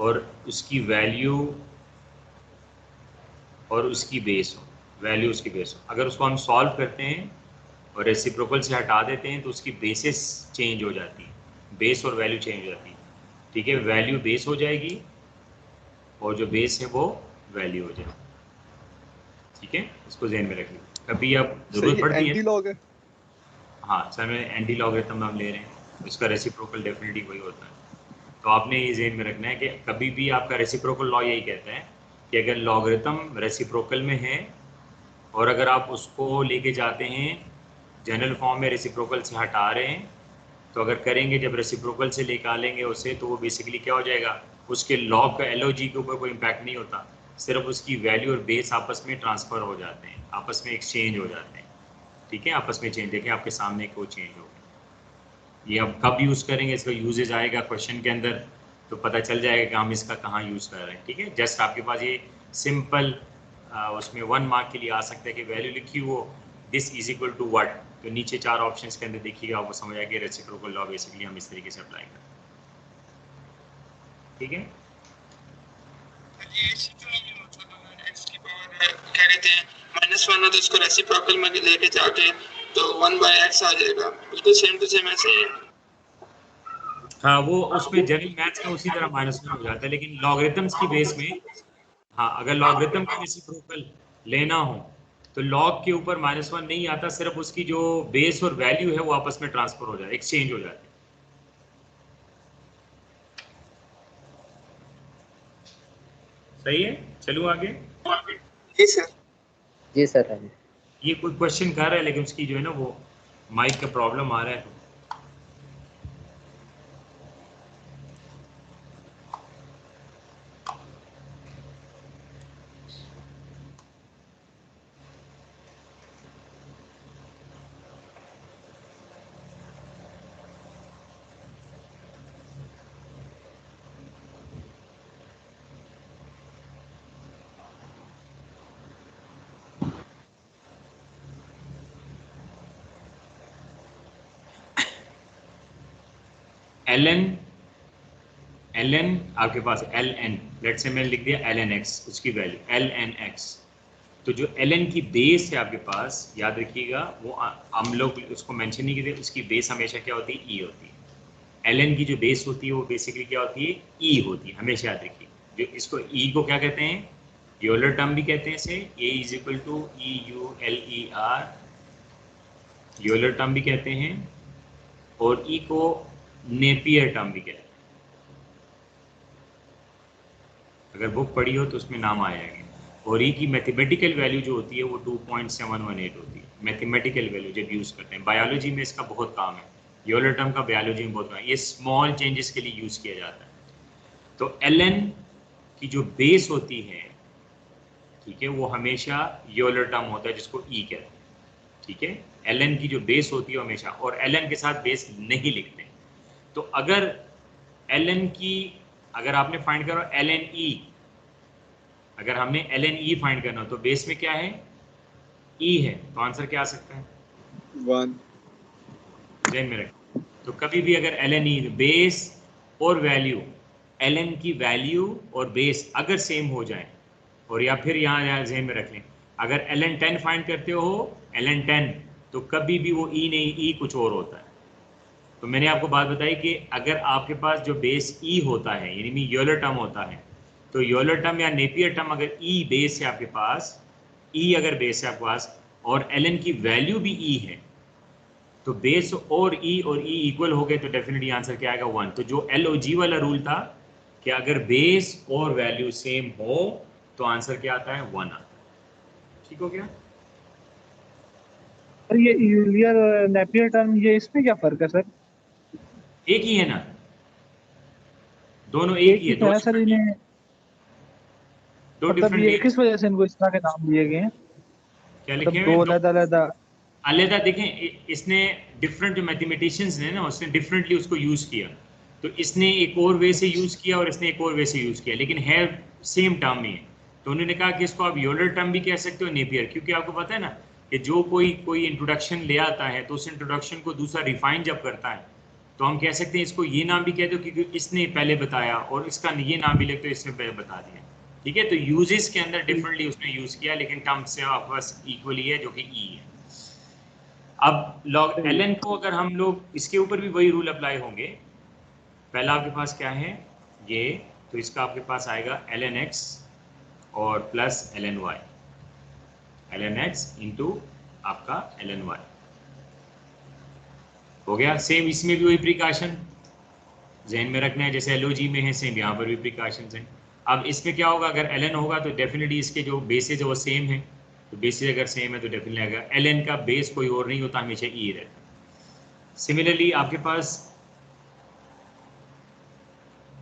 और उसकी वैल्यू और उसकी बेस हो, वैल्यू उसकी बेस हो, अगर उसको हम सॉल्व करते हैं और रेसिप्रोकल से हटा देते हैं तो उसकी बेसिस चेंज हो जाती है, बेस और वैल्यू चेंज हो जाती है। ठीक है, वैल्यू बेस हो जाएगी और जो बेस है वो वैल्यू हो जाएगी। ठीक है, इसको ध्यान में रखिए, कभी अब जरूरत पड़ती है। एंटी लॉग है। हाँ सर, में एंटी लॉगरिथम हम ले रहे हैं, इसका रेसिप्रोकल डेफिनेटली वही होता है। तो आपने ये ज़हन में रखना है कि कभी भी आपका रेसिप्रोकल लॉ यही कहता है कि अगर लॉगरिथम रेसिप्रोकल में है और अगर आप उसको लेके जाते हैं जनरल फॉर्म में, रेसिप्रोकल से हटा रहे हैं, तो अगर करेंगे जब रेसिप्रोकल से निकालेंगे उसे तो वो बेसिकली क्या हो जाएगा? उसके लॉग का LOG के ऊपर कोई इम्पैक्ट नहीं होता, सिर्फ उसकी वैल्यू और बेस आपस में ट्रांसफ़र हो जाते हैं, आपस में एक्सचेंज हो जाते हैं। ठीक है, आपस में चेंज, देखें आपके सामने को चेंज हो गया। ये अब कब यूज़ करेंगे, इसका यूजेज आएगा क्वेश्चन के अंदर तो पता चल जाएगा कि हम इसका कहाँ यूज़ कर रहे हैं। ठीक है, जस्ट आपके पास ये सिंपल उसमें 1 मार्क के लिए आ सकता है कि वैल्यू लिखी हो this is equal to what, तो नीचे 4 ऑप्शंस के अंदर देखिएगा, आपको समझ आएगा रेसिप्रोकल लॉ बेसिकली हम इस तरीके से अप्लाई करते हैं। ठीक है, क्या कहते हैं -1 हो तो इसको रेसिप्रोकल में लेके जाके तो 1/x आ जाएगा, बिल्कुल सेम टू सेम ऐसे ही है। हाँ वो उसमें जनरल मैथ्स में उसी तरह -1 हो जाता है, लेकिन लॉगरिथम्स की बेस में, हाँ अगर लॉगरिथम का रेसिप्रोकल लेना हो तो लॉग के ऊपर -1 नहीं आता, सिर्फ उसकी जो बेस और वैल्यू है वो आपस में ट्रांसफर हो जाए, एक्सचेंज हो जाती है। सही है, चलो आगे। जी सर। जी सर। ये कोई क्वेश्चन कर रहा है लेकिन उसकी जो है ना वो माइक का प्रॉब्लम आ रहा है। ln आपके पास ln, लेट्स से मैंने लिख दिया ln x, उसकी वैल्यू ln x। तो जो ln की बेस है आपके पास, याद रखिएगा, वो हम लोग उसको मेंशन नहीं किए, उसकी बेस हमेशा क्या होती है, e होती है। ln की जो बेस होती है वो बेसिकली क्या होती है, e होती है, हमेशा याद रखिए। जो इसको e को क्या कहते हैं, यूलर टर्म भी कहते हैं इसे, a = EULER, यूलर टर्म भी कहते हैं, और e को नेपियर टर्म भी कहते हैं। अगर बुक पढ़ी हो तो उसमें नाम आ जाएंगे। और ई की मैथमेटिकल वैल्यू जो होती है वो 2.718 होती है, मैथमेटिकल वैल्यू जब यूज़ करते हैं। बायोलॉजी में इसका बहुत काम है, यूलर टर्म का बायोलॉजी में बहुत काम है, ये स्मॉल चेंजेस के लिए यूज़ किया जाता है। तो ln की जो बेस होती है, ठीक है, वो हमेशा यूलर टर्म होता है जिसको ई कहते हैं, ठीक है। ln की जो बेस होती है हमेशा, और ln के साथ बेस नहीं लिखते। तो अगर ln की, अगर आपने फाइंड करो ln e, अगर हमने ln e फाइंड करना हो तो बेस में क्या है, e है, तो आंसर क्या आ सकता है, 1। ध्यान में रखें। तो कभी भी अगर ln e बेस और वैल्यू, ln की वैल्यू और बेस अगर सेम हो जाए, और या फिर यहाँ ध्यान में रख लें, अगर ln 10 फाइंड करते हो ln 10, तो कभी भी वो e नहीं, e कुछ और होता है। तो मैंने आपको बात बताई कि अगर आपके पास जो बेस e होता है, यानी यूलर टर्म होता है, तो यूलर टर्म या नेपियर टर्म अगर e बेस है आपके पास, e अगर बेस है आपके पास और ln की वैल्यू भी e है, तो बेस और e इक्वल हो गए तो डेफिनेटली आंसर क्या आएगा, 1। तो जो LOG वाला रूल था कि अगर बेस और वैल्यू सेम हो तो आंसर क्या आता है, 1 आता है। ठीक हो गया। सर ये यूलियर और नेपियर टर्म, ये इसमें क्या फर्क है सर? एक ही है ना, दोनों एक ही ही है, तो है सर, इन्हें दो मतलब डिफरेंट ये नेम। किस वजह से इनको इस तरह के नाम दिए गए हैं? क्या मतलब लिखे हुए दो हैं, अलग-अलग। अलग देखें, इसने डिफरेंट जो मैथमेटिशियंस ने ना, उसने डिफरेंटली उसको यूज़ किया। तो इसने एक और वे से यूज़ किया और इसने एक और वे से यूज़ किया, लेकिन है सेम टर्म ही है। तो उन्होंने कहा कि इसको आप यूलर टर्म भी कह सकते हो, नेपियर, क्योंकि आपको पता है ना कि जो कोई इंट्रोडक्शन ले आता है तो उस इंट्रोडक्शन को दूसरा रिफाइन जब करता है, तो हम कह सकते हैं इसको ये नाम भी कह दो क्योंकि इसने पहले बताया, और इसका ये नाम भी लिख दो, इसने पहले बता दिया। ठीक है, तो यूजेस के अंदर डिफरेंटली उसने यूज़ किया, लेकिन टर्म से आपके पास इक्वली है, जो कि ई है। अब लॉग ln को अगर हम लोग, इसके ऊपर भी वही रूल अप्लाई होंगे। पहला आपके पास क्या है ये, तो इसका आपके पास आएगा ln x और plus ln y, ln x into आपका ln y हो गया। सेम इसमें भी वही प्रिकॉशन ध्यान में रखना है, जैसे LOG में है सेम यहाँ पर भी प्रिकॉशंस हैं। अब इसमें क्या होगा, अगर ln होगा तो डेफिनेटली इसके जो बेसिस है वो सेम है, तो बेसिस अगर सेम है तो डेफिनेटली आएगा। ln का बेस कोई और नहीं होता, हमेशा e रहता। सिमिलरली आपके पास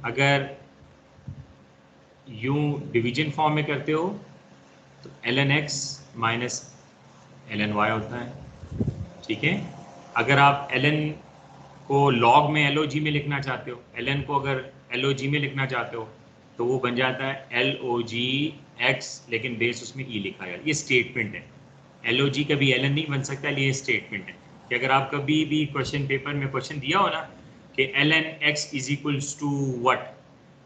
अगर यूं डिवीजन फॉर्म में करते हो तो ln x minus ln y होता है, ठीक है। अगर आप ln को लॉग में LOG में लिखना चाहते हो, ln को अगर LOG में लिखना चाहते हो तो वो बन जाता है LOG x, लेकिन बेस उसमें e लिखा है। ये स्टेटमेंट है, LOG कभी ln नहीं बन सकता, ये स्टेटमेंट है कि अगर आप कभी भी क्वेश्चन पेपर में क्वेश्चन दिया हो ना कि ln x is equals to what,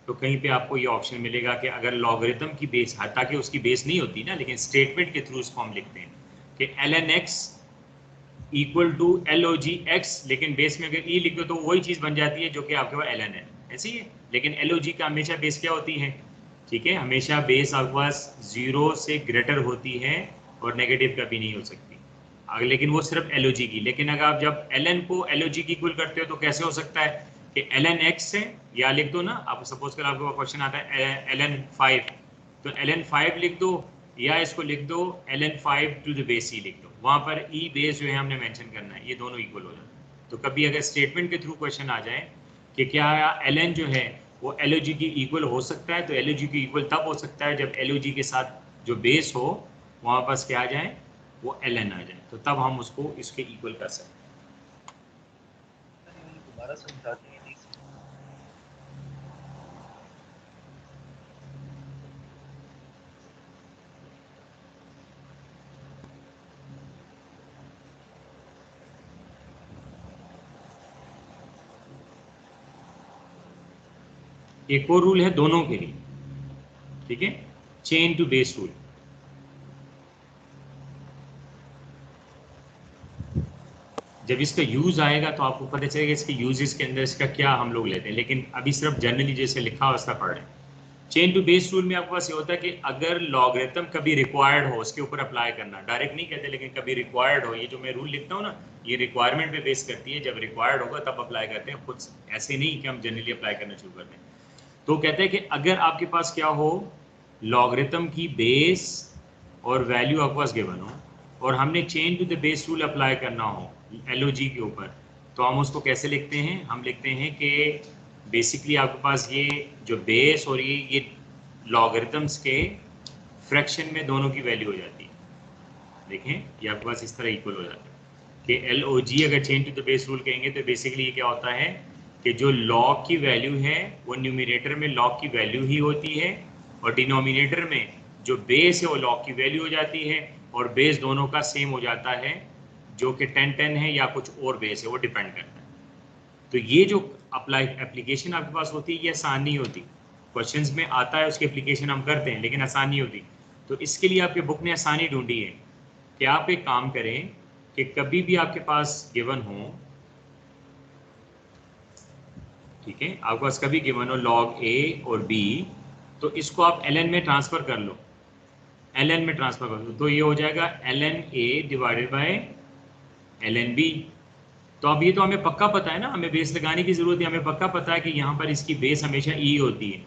तो कहीं पे आपको ये ऑप्शन मिलेगा कि अगर लॉगरिथम की बेस, ताकि उसकी बेस नहीं होती ना, लेकिन स्टेटमेंट के थ्रू उसको हम लिखते हैं कि ln x equal to LOG x, लेकिन बेस में अगर e लिख दो तो वही चीज़ बन जाती है जो कि आपके पास ln है, ऐसी है। लेकिन LOG का हमेशा बेस क्या होती है, ठीक है, हमेशा बेस आपके पास 0 से ग्रेटर होती है और नेगेटिव कभी नहीं हो सकती। लेकिन वो सिर्फ LOG की, लेकिन अगर आप जब ln को LOG की इक्वल करते हो तो कैसे हो सकता है कि ln x है, या लिख दो ना, आप सपोज कर आपको क्वेश्चन आता है ln 5, तो ln 5 लिख दो, या इसको लिख दो ln 5 to the base e लिख दो, वहाँ पर e बेस जो है हमने मेंशन करना है, ये दोनों इक्वल हो जाए। तो कभी अगर स्टेटमेंट के थ्रू क्वेश्चन आ जाए कि क्या ln जो है वो LOG की इक्वल हो सकता है, तो LOG की इक्वल तब हो सकता है जब LOG के साथ जो बेस हो वहाँ पास क्या आ जाए, वो ln आ जाए, तो तब हम उसको इसके इक्वल कर सकते हैं। दोबारा समझाते हैं। एक और रूल है दोनों के लिए, ठीक है, चेन टू बेस रूल। जब इसका यूज आएगा तो आपको पता चलेगा इसके यूजेस के अंदर इसका क्या हम लोग लेते हैं, लेकिन अभी सिर्फ जनरली जैसे लिखा हुआ उसका पढ़ रहे हैं। चेन टू बेस रूल में आपके पास ये होता है कि अगर लॉगरिथम कभी रिक्वायर्ड हो उसके ऊपर अप्लाई करना, डायरेक्ट नहीं कहते लेकिन कभी रिक्वायर्ड हो, ये जो मैं रूल लिखता हूँ ना ये रिक्वायरमेंट पे बेस करती है, जब रिक्वायर्ड होगा तब अप्लाई करते हैं, खुद ऐसे नहीं कि हम जनरली अप्लाई करना शुरू करते हैं। तो कहते हैं कि अगर आपके पास क्या हो, लॉगरिथम की बेस और वैल्यू आपके पास गिवन हो और हमने change to the base rule apply करना हो LOG के ऊपर, तो हम उसको कैसे लिखते हैं, हम लिखते हैं कि बेसिकली आपके पास ये जो बेस और ये लॉगरिथम्स के फ्रैक्शन में दोनों की वैल्यू हो जाती है। देखें ये आपके पास इस तरह इक्वल हो जाता है कि LOG अगर chain to the base rule कहेंगे तो बेसिकली ये क्या होता है कि जो लॉग की वैल्यू है वो न्यूमिनेटर में लॉग की वैल्यू ही होती है और डिनोमिनेटर में जो बेस है वो लॉग की वैल्यू हो जाती है और बेस दोनों का सेम हो जाता है, जो कि 10 है या कुछ और बेस है वो डिपेंड करता है। तो ये जो एप्लीकेशन आपके पास होती है ये आसान नहीं होती, क्वेश्चंस में आता है उसकी एप्लीकेशन हम करते हैं लेकिन आसान नहीं होती। तो इसके लिए आपके बुक ने आसानी ढूंढी है कि आप एक काम करें कि कभी भी आपके पास गिवन हो, ठीक है, आपके पास कभी गिवन हो log A और B, तो इसको आप ln में ट्रांसफर कर लो, ln में ट्रांसफर कर लो तो ये हो जाएगा ln A divided by ln B। तो अब ये तो हमें पक्का पता है ना, हमें बेस लगाने की जरूरत है, हमें पक्का पता है कि यहाँ पर इसकी बेस हमेशा E होती है,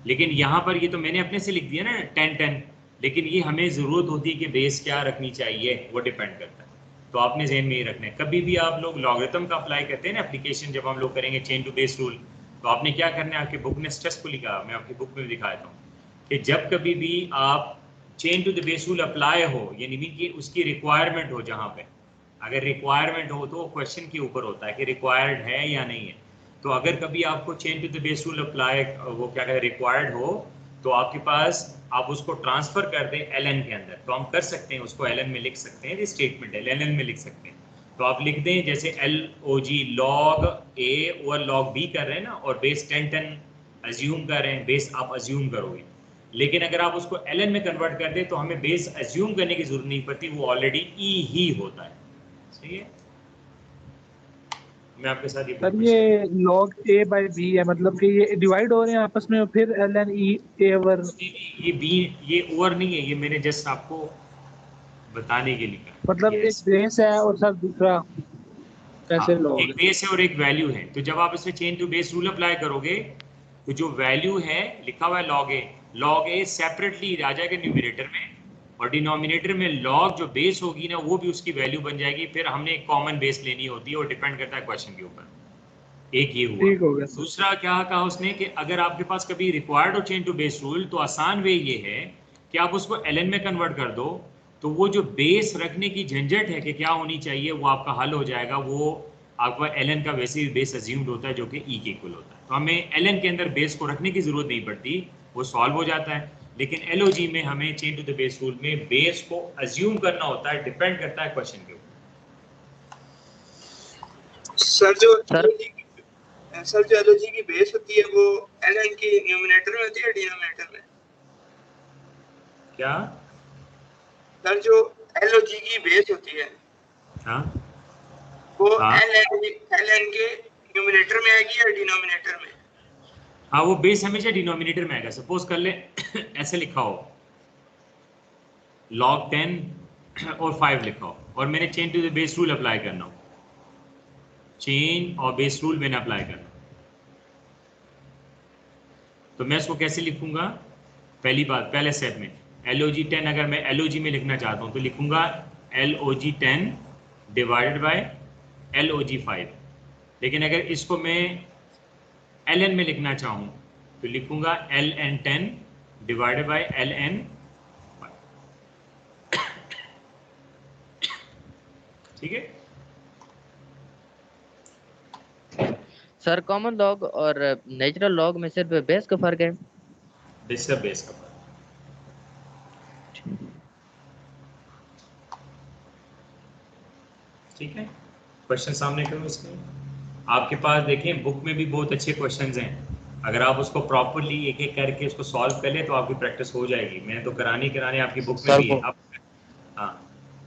लेकिन यहाँ पर ये तो मैंने अपने से लिख दिया ना 10, लेकिन ये हमें जरूरत होती है कि बेस क्या रखनी चाहिए, वो डिपेंड करता है। तो आपने जहन में ये रखना है, कभी भी आप लोग लॉगरिथम का अप्लाई करते हैं ना एप्लीकेशन, जब हम लोग करेंगे चेन टू बेस रूल, तो आपने क्या करना है, आपकी बुक ने स्ट्रेसफुली कहा, मैं आपकी बुक में दिखा देता हूँ कि जब कभी भी आप chain to the base rule apply हो, यानी कि उसकी रिक्वायरमेंट हो, जहाँ पे अगर रिक्वायरमेंट हो तो क्वेश्चन के ऊपर होता है कि रिक्वायर्ड है या नहीं है। तो अगर कभी आपको chain to the base rule apply वो क्या कहते हैं रिक्वायर्ड हो, तो आपके पास आप उसको ट्रांसफर कर दें ln के अंदर, तो हम कर सकते हैं उसको ln में लिख सकते हैं, ये स्टेटमेंट है ln में लिख सकते हैं। तो आप लिख दें जैसे LOG log A और log B कर रहे हैं ना, और बेस 10 अज्यूम कर रहे हैं, बेस आप अज्यूम करोगे, लेकिन अगर आप उसको ln में कन्वर्ट कर दें तो हमें बेस अज्यूम करने की जरूरत नहीं पड़ती, वो ऑलरेडी E ही होता है। सही है, मैं आपके साथ सर ये log A by B है, मतलब कि ये डिवाइड हो रहे हैं आपस में और फिर ln E A ओवर, ये B ये ओवर नहीं है, ये मैंने जस्ट आपको बताने के लिए कहा, मतलब एक बेस है और सर दूसरा कैसे log एक बेस है और एक वैल्यू है। तो जब आप इसमें chain to base rule apply करोगे तो जो वैल्यू है लिखा हुआ है log A सेपरेटली आ जाएगा न्यूमरेटर में, और डिनोमिनेटर में लॉग जो बेस होगी ना वो भी उसकी वैल्यू बन जाएगी, फिर हमने एक कॉमन बेस लेनी होती है और डिपेंड करता है क्वेश्चन के ऊपर। एक ये हुआ। दूसरा क्या कहा उसने कि अगर आपके पास कभी रिक्वायर्ड हो चेन टू बेस रूल, तो आसान वे ये है कि आप उसको ln में कन्वर्ट कर दो, तो वो जो बेस रखने की झंझट है कि क्या होनी चाहिए वो आपका हल हो जाएगा। वो आपका ln का वैसे ही बेस अज्यूम्ड होता है जो कि E के इक्वल होता है, तो हमें ln के अंदर बेस को रखने की जरूरत नहीं पड़ती, वो सॉल्व हो जाता है। लेकिन LOG में हमें chain to the base rule में बेस को अज्यूम करना होता है, डिपेंड करता है क्वेश्चन के ऊपर। सर जो LOG की बेस होती है वो ln की न्यूमरेटर में होती है डिनोमिनेटर में? क्या सर जो LOG की बेस होती है वो ln के न्यूमरेटर में आएगी या डिनोमिनेटर में? हाँ, वो बेस हमेशा डिनोमिनेटर में आएगा। सपोज कर ले ऐसे लिखा हो log 10 और 5 लिखा हो, और मैंने chain to the base rule apply करना हो, चेन और बेस रूल मैंने अप्लाई करना, तो मैं इसको कैसे लिखूंगा? पहली बात, पहले स्टेप में LOG 10 अगर मैं LOG में लिखना चाहता हूं तो लिखूंगा LOG 10 डिवाइडेड बाय LOG 5। लेकिन अगर इसको मैं ln में लिखना चाहूं तो लिखूंगा ln 10 डिवाइडेड बाय ln 5। ठीक है सर, कॉमन लॉग और नेचुरल लॉग में सिर्फ बेस का फर्क है? बेस का फर्क। ठीक है, क्वेश्चन सामने करो इसमें। आपके पास देखें बुक में भी बहुत अच्छे क्वेश्चंस हैं, अगर आप उसको प्रॉपरली एक एक करके उसको सॉल्व कर ले तो आपकी प्रैक्टिस हो जाएगी। मैंने तो कराने आपकी बुक में सर भी है। वो आप हाँ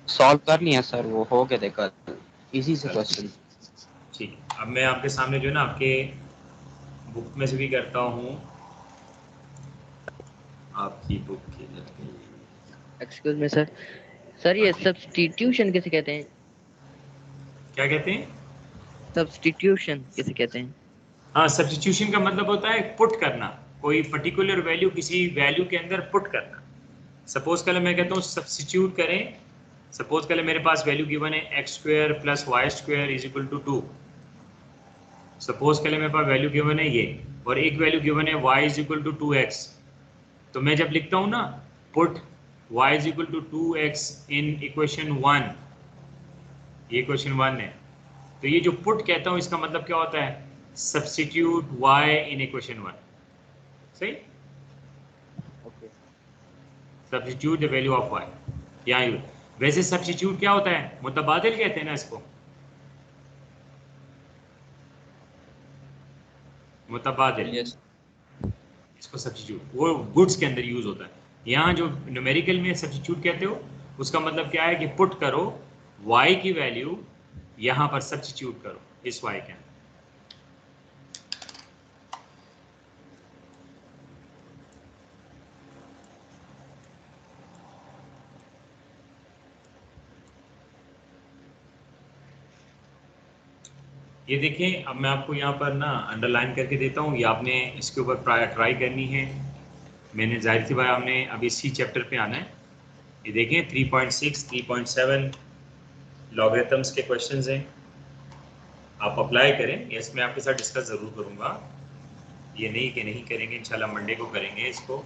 सॉल्व कर लिया सर, वो हो गया देखा, इजी से क्वेश्चन। ठीक है, अब मैं आपके सामने जो है ना आपके बुक में से भी करता हूँ, आपकी बुक की। एक्सक्यूज मी सर, सर ये सब्स्टिट्यूशन किसे कहते हैं? क्या कहते हैं? सब्स्टिट्यूशन किसे कहते हैं? हाँ, सब्स्टिट्यूशन का मतलब होता है पुट करना, कोई पर्टिकुलर वैल्यू किसी वैल्यू के अंदर पुट करना। सपोज कल मैं कहता हूँ सब्स्टिट्यूट करें, सपोज कल मेरे पास वैल्यू गिवन है x² + y² = 2। सपोज कल मेरे पास वैल्यू गिवन है ये, और एक वैल्यू गिवन है y = 2x। तो मैं जब लिखता हूँ ना put y = 2x in equation 1, ये इक्वेशन 1 है, तो ये जो पुट कहता हूँ इसका मतलब क्या होता है? Substitute y in equation 1। सही, substitute the value of y। यहाँ वैसे सब्स्टिट्यूट क्या होता है? मुतबादिल कहते हैं ना इसको, मुतबादिल। यस इसको सब्स्टिट्यूट वो गुड्स के अंदर यूज होता है। यहाँ जो न्यूमेरिकल में सब्स्टिट्यूट कहते हो उसका मतलब क्या है कि पुट करो y की वैल्यू यहाँ पर सब्स्टिट्यूट करो इस y के अंदर। ये देखें, अब मैं आपको यहाँ पर ना अंडरलाइन करके देता हूँ, ये आपने इसके ऊपर ट्राई करनी है। मैंने जाहिर सी बात हमने अब इसी चैप्टर पे आना है। ये देखें 3.6, 3.7 लॉगरिथम्स के क्वेश्चंस हैं, आप अप्लाई करें। यस, मैं आपके साथ डिस्कस ज़रूर करूँगा, ये नहीं कि नहीं करेंगे, इंशाल्लाह मंडे को करेंगे इसको।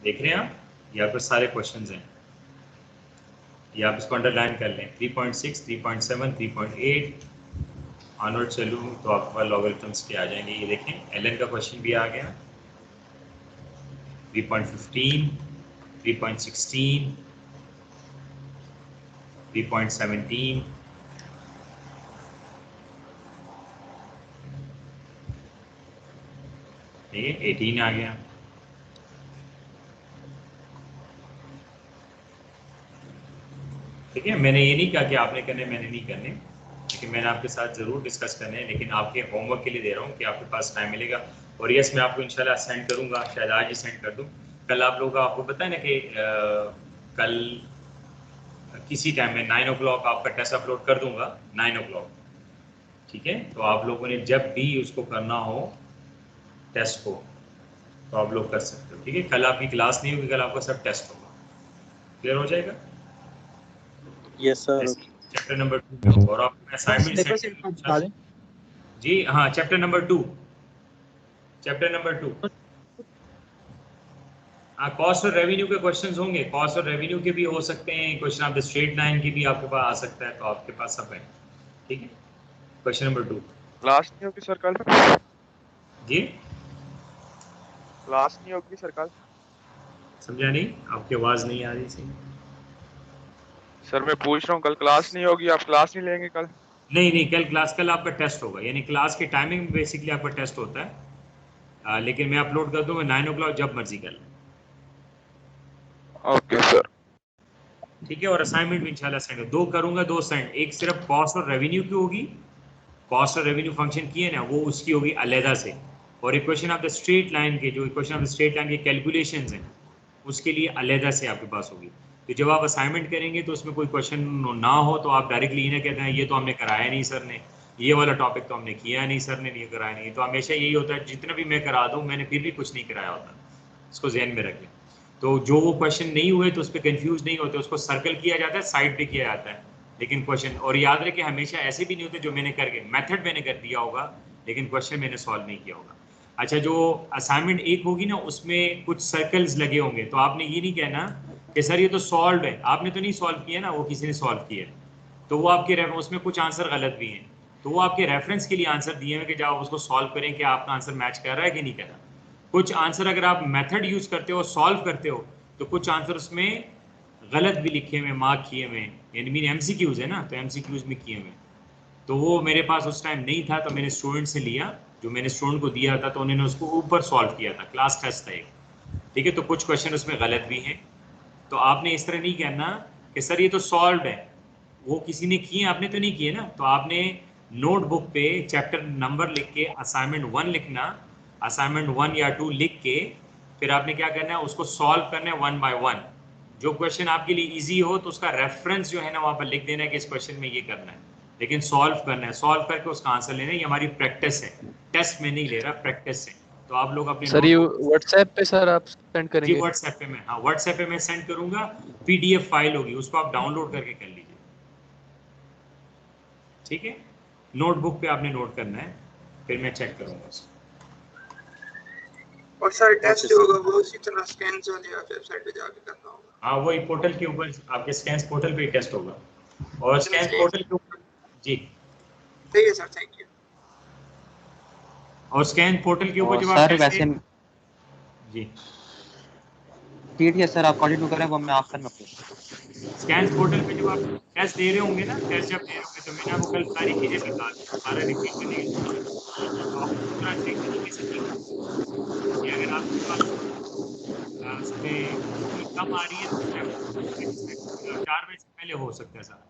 देख रहे हैं आप, ये आपके सारे क्वेश्चंस हैं, ये आप इसको अंडरलाइन कर लें। 3.6, 3.7, 3.8 ऑनवर्ड चलूँ तो आपके पास लॉगरिथम्स के आ जाएंगे। ये देखें एलन का क्वेश्चन भी आ गया, 3.15, 3.16, 3.17, ठीक है, 18 आ गया। ठीक है, मैंने ये नहीं कहा कि आपने करने, मैंने नहीं करने, लेकिन मैंने आपके साथ ज़रूर डिस्कस करने हैं, लेकिन आपके होमवर्क के लिए दे रहा हूँ कि आपके पास टाइम मिलेगा। और यस, मैं आपको इंशाल्लाह सेंड करूँगा, शायद आज ही सेंड कर दूँ। कल आप लोगों का, आपको पता है ना कि कल किसी टाइम में 9 o'clock आपका टेस्ट अपलोड कर दूँगा, 9 o'clock। ठीक है, तो आप लोगों ने जब भी उसको करना हो टेस्ट को तो आप लोग कर सकते हो। ठीक है, कल आपकी क्लास नहीं होगी, कल आपका सब टेस्ट होगा। क्लियर हो जाएगा? Yes sir. चैप्टर नंबर 2 और आपको असाइनमेंट जी हाँ, चैप्टर नंबर 2, चैप्टर नंबर 2। हाँ, कॉस्ट और रेवेन्यू के क्वेश्चंस होंगे, कॉस्ट और रेवेन्यू के भी हो सकते हैं, question of the straight line की भी आपके पास आ सकता है, तो आपके पास सब है। ठीक है, क्वेश्चन नंबर 2। क्लास नहीं होगी सर कल? जी, क्लास नहीं होगी सर कल? समझा नहीं, आपकी आवाज़ नहीं आ रही थी। सर मैं पूछ रहा हूँ कल क्लास नहीं होगी, आप क्लास नहीं लेंगे कल? नहीं, कल क्लास, कल आपका टेस्ट होगा, यानी क्लास के टाइमिंग में बेसिकली आपका टेस्ट होता है, लेकिन मैं अपलोड कर दूँगा 9 o'clock, जब मर्जी कर लें। Okay sir. ठीक है, और असाइनमेंट भी इंशाल्लाह सेंड, 2 करूँगा, 2 सेंड। एक सिर्फ कॉस्ट और रेवेन्यू की होगी, कॉस्ट और रेवेन्यू फंक्शन की है ना, वो उसकी होगी अलहदा से। और equation of the straight line के, जो equation of the straight line के कैलकुलेशंस हैं, उसके लिए अलहदा से आपके पास होगी। तो जब आप असाइनमेंट करेंगे तो उसमें कोई क्वेश्चन ना हो तो आप डायरेक्टली ये ना कहते हैं ये तो हमने कराया नहीं सर ने, ये वाला टॉपिक तो हमने किया नहीं सर ने, ये कराया नहीं। तो हमेशा यही होता है, जितना भी मैं करा दूँ मैंने फिर भी कुछ नहीं कराया होता, इसको जहन में रखें। तो जो वो क्वेश्चन नहीं हुए तो उस पर कन्फ्यूज नहीं होते, उसको सर्कल किया जाता है, साइड पे किया जाता है, लेकिन क्वेश्चन, और याद रखें हमेशा ऐसे भी नहीं होते जो मैंने करके मेथड मैंने कर दिया होगा लेकिन क्वेश्चन मैंने सॉल्व नहीं किया होगा। अच्छा, जो असाइनमेंट 1 होगी ना, उसमें कुछ सर्कल्स लगे होंगे, तो आपने ये नहीं कहना कि सर ये तो सॉल्व है, आपने तो नहीं सॉल्व किया ना, वो किसी ने सॉल्व किया है, तो वो आपके उसमें कुछ आंसर गलत भी हैं, तो वो आपके रेफरेंस के लिए आंसर दिए हैं कि जब आप उसको सॉल्व करें कि आपका आंसर मैच कर रहा है कि नहीं कर रहा। कुछ आंसर अगर आप मेथड यूज करते हो, सॉल्व करते हो, तो कुछ आंसर उसमें गलत भी लिखे हुए, मार्क किए हुए, यानी मीन MCQs है ना, तो MCQs में किए हुए, तो वो मेरे पास उस टाइम नहीं था, तो मैंने स्टूडेंट से लिया जो मैंने स्टूडेंट को दिया था तो उन्होंने उसको ऊपर सॉल्व किया था, क्लास टेस्ट था एक, ठीक है। तो कुछ क्वेश्चन उसमें गलत भी हैं, तो आपने इस तरह नहीं कहना कि सर ये तो सॉल्व है, वो किसी ने किए, आपने तो नहीं किए ना। तो आपने नोटबुक पे चैप्टर नंबर लिख के असाइनमेंट 1 लिखना, असाइनमेंट 1 या 2 लिख के फिर आपने क्या करना है, उसको सॉल्व करना है 1 बाय 1। जो क्वेश्चन आपके लिए इजी हो तो उसका रेफरेंस जो है ना वहाँ पर लिख देना है कि इस क्वेश्चन में ये करना है, लेकिन सॉल्व करना है, सॉल्व करके उसका आंसर लेना है। ये हमारी प्रैक्टिस है, टेस्ट में नहीं ले रहा, प्रैक्टिस है। तो आप लोग अपने सर ये व्हाट्सएप पे सर आप सेंड करेंगे? जी व्हाट्सएप पे मैं, हाँ व्हाट्सएप पे मैं सेंड करूंगा, पीडीएफ फाइल होगी, उसको आप डाउनलोड करके कर लीजिए, ठीक है। नोटबुक पे आपने नोट करना है, फिर मैं चेक करूंगा उसको। और सर टेस्ट जो होगा वो उसी तरह स्कैन वाली वेबसाइट पे जाके करना होगा? हाँ वही पोर्टल के ऊपर, आपके स्कैन पोर्टल पे ही टेस्ट होगा, और स्कैन पोर्टल के ऊपर जी ठीक है सर, थैंक यू। और स्कैन पोर्टल के ऊपर जब सर आप वैसे जी ठीक है सर, आप कंटिन्यू करें, वो मैं आफ्टर में स्कैन पोर्टल पे जब आप टेस्ट दे रहे होंगे ना, टेस्ट जब दे रहे होंगे तो मैंने आपको कल सारी चीजें बता दी, सारा रिपीट करने की तो आप पूरा सही तरीके से कि अगर आपके पास उसमें कम आ रही है तो 4 बजे से पहले हो सकता है सारा।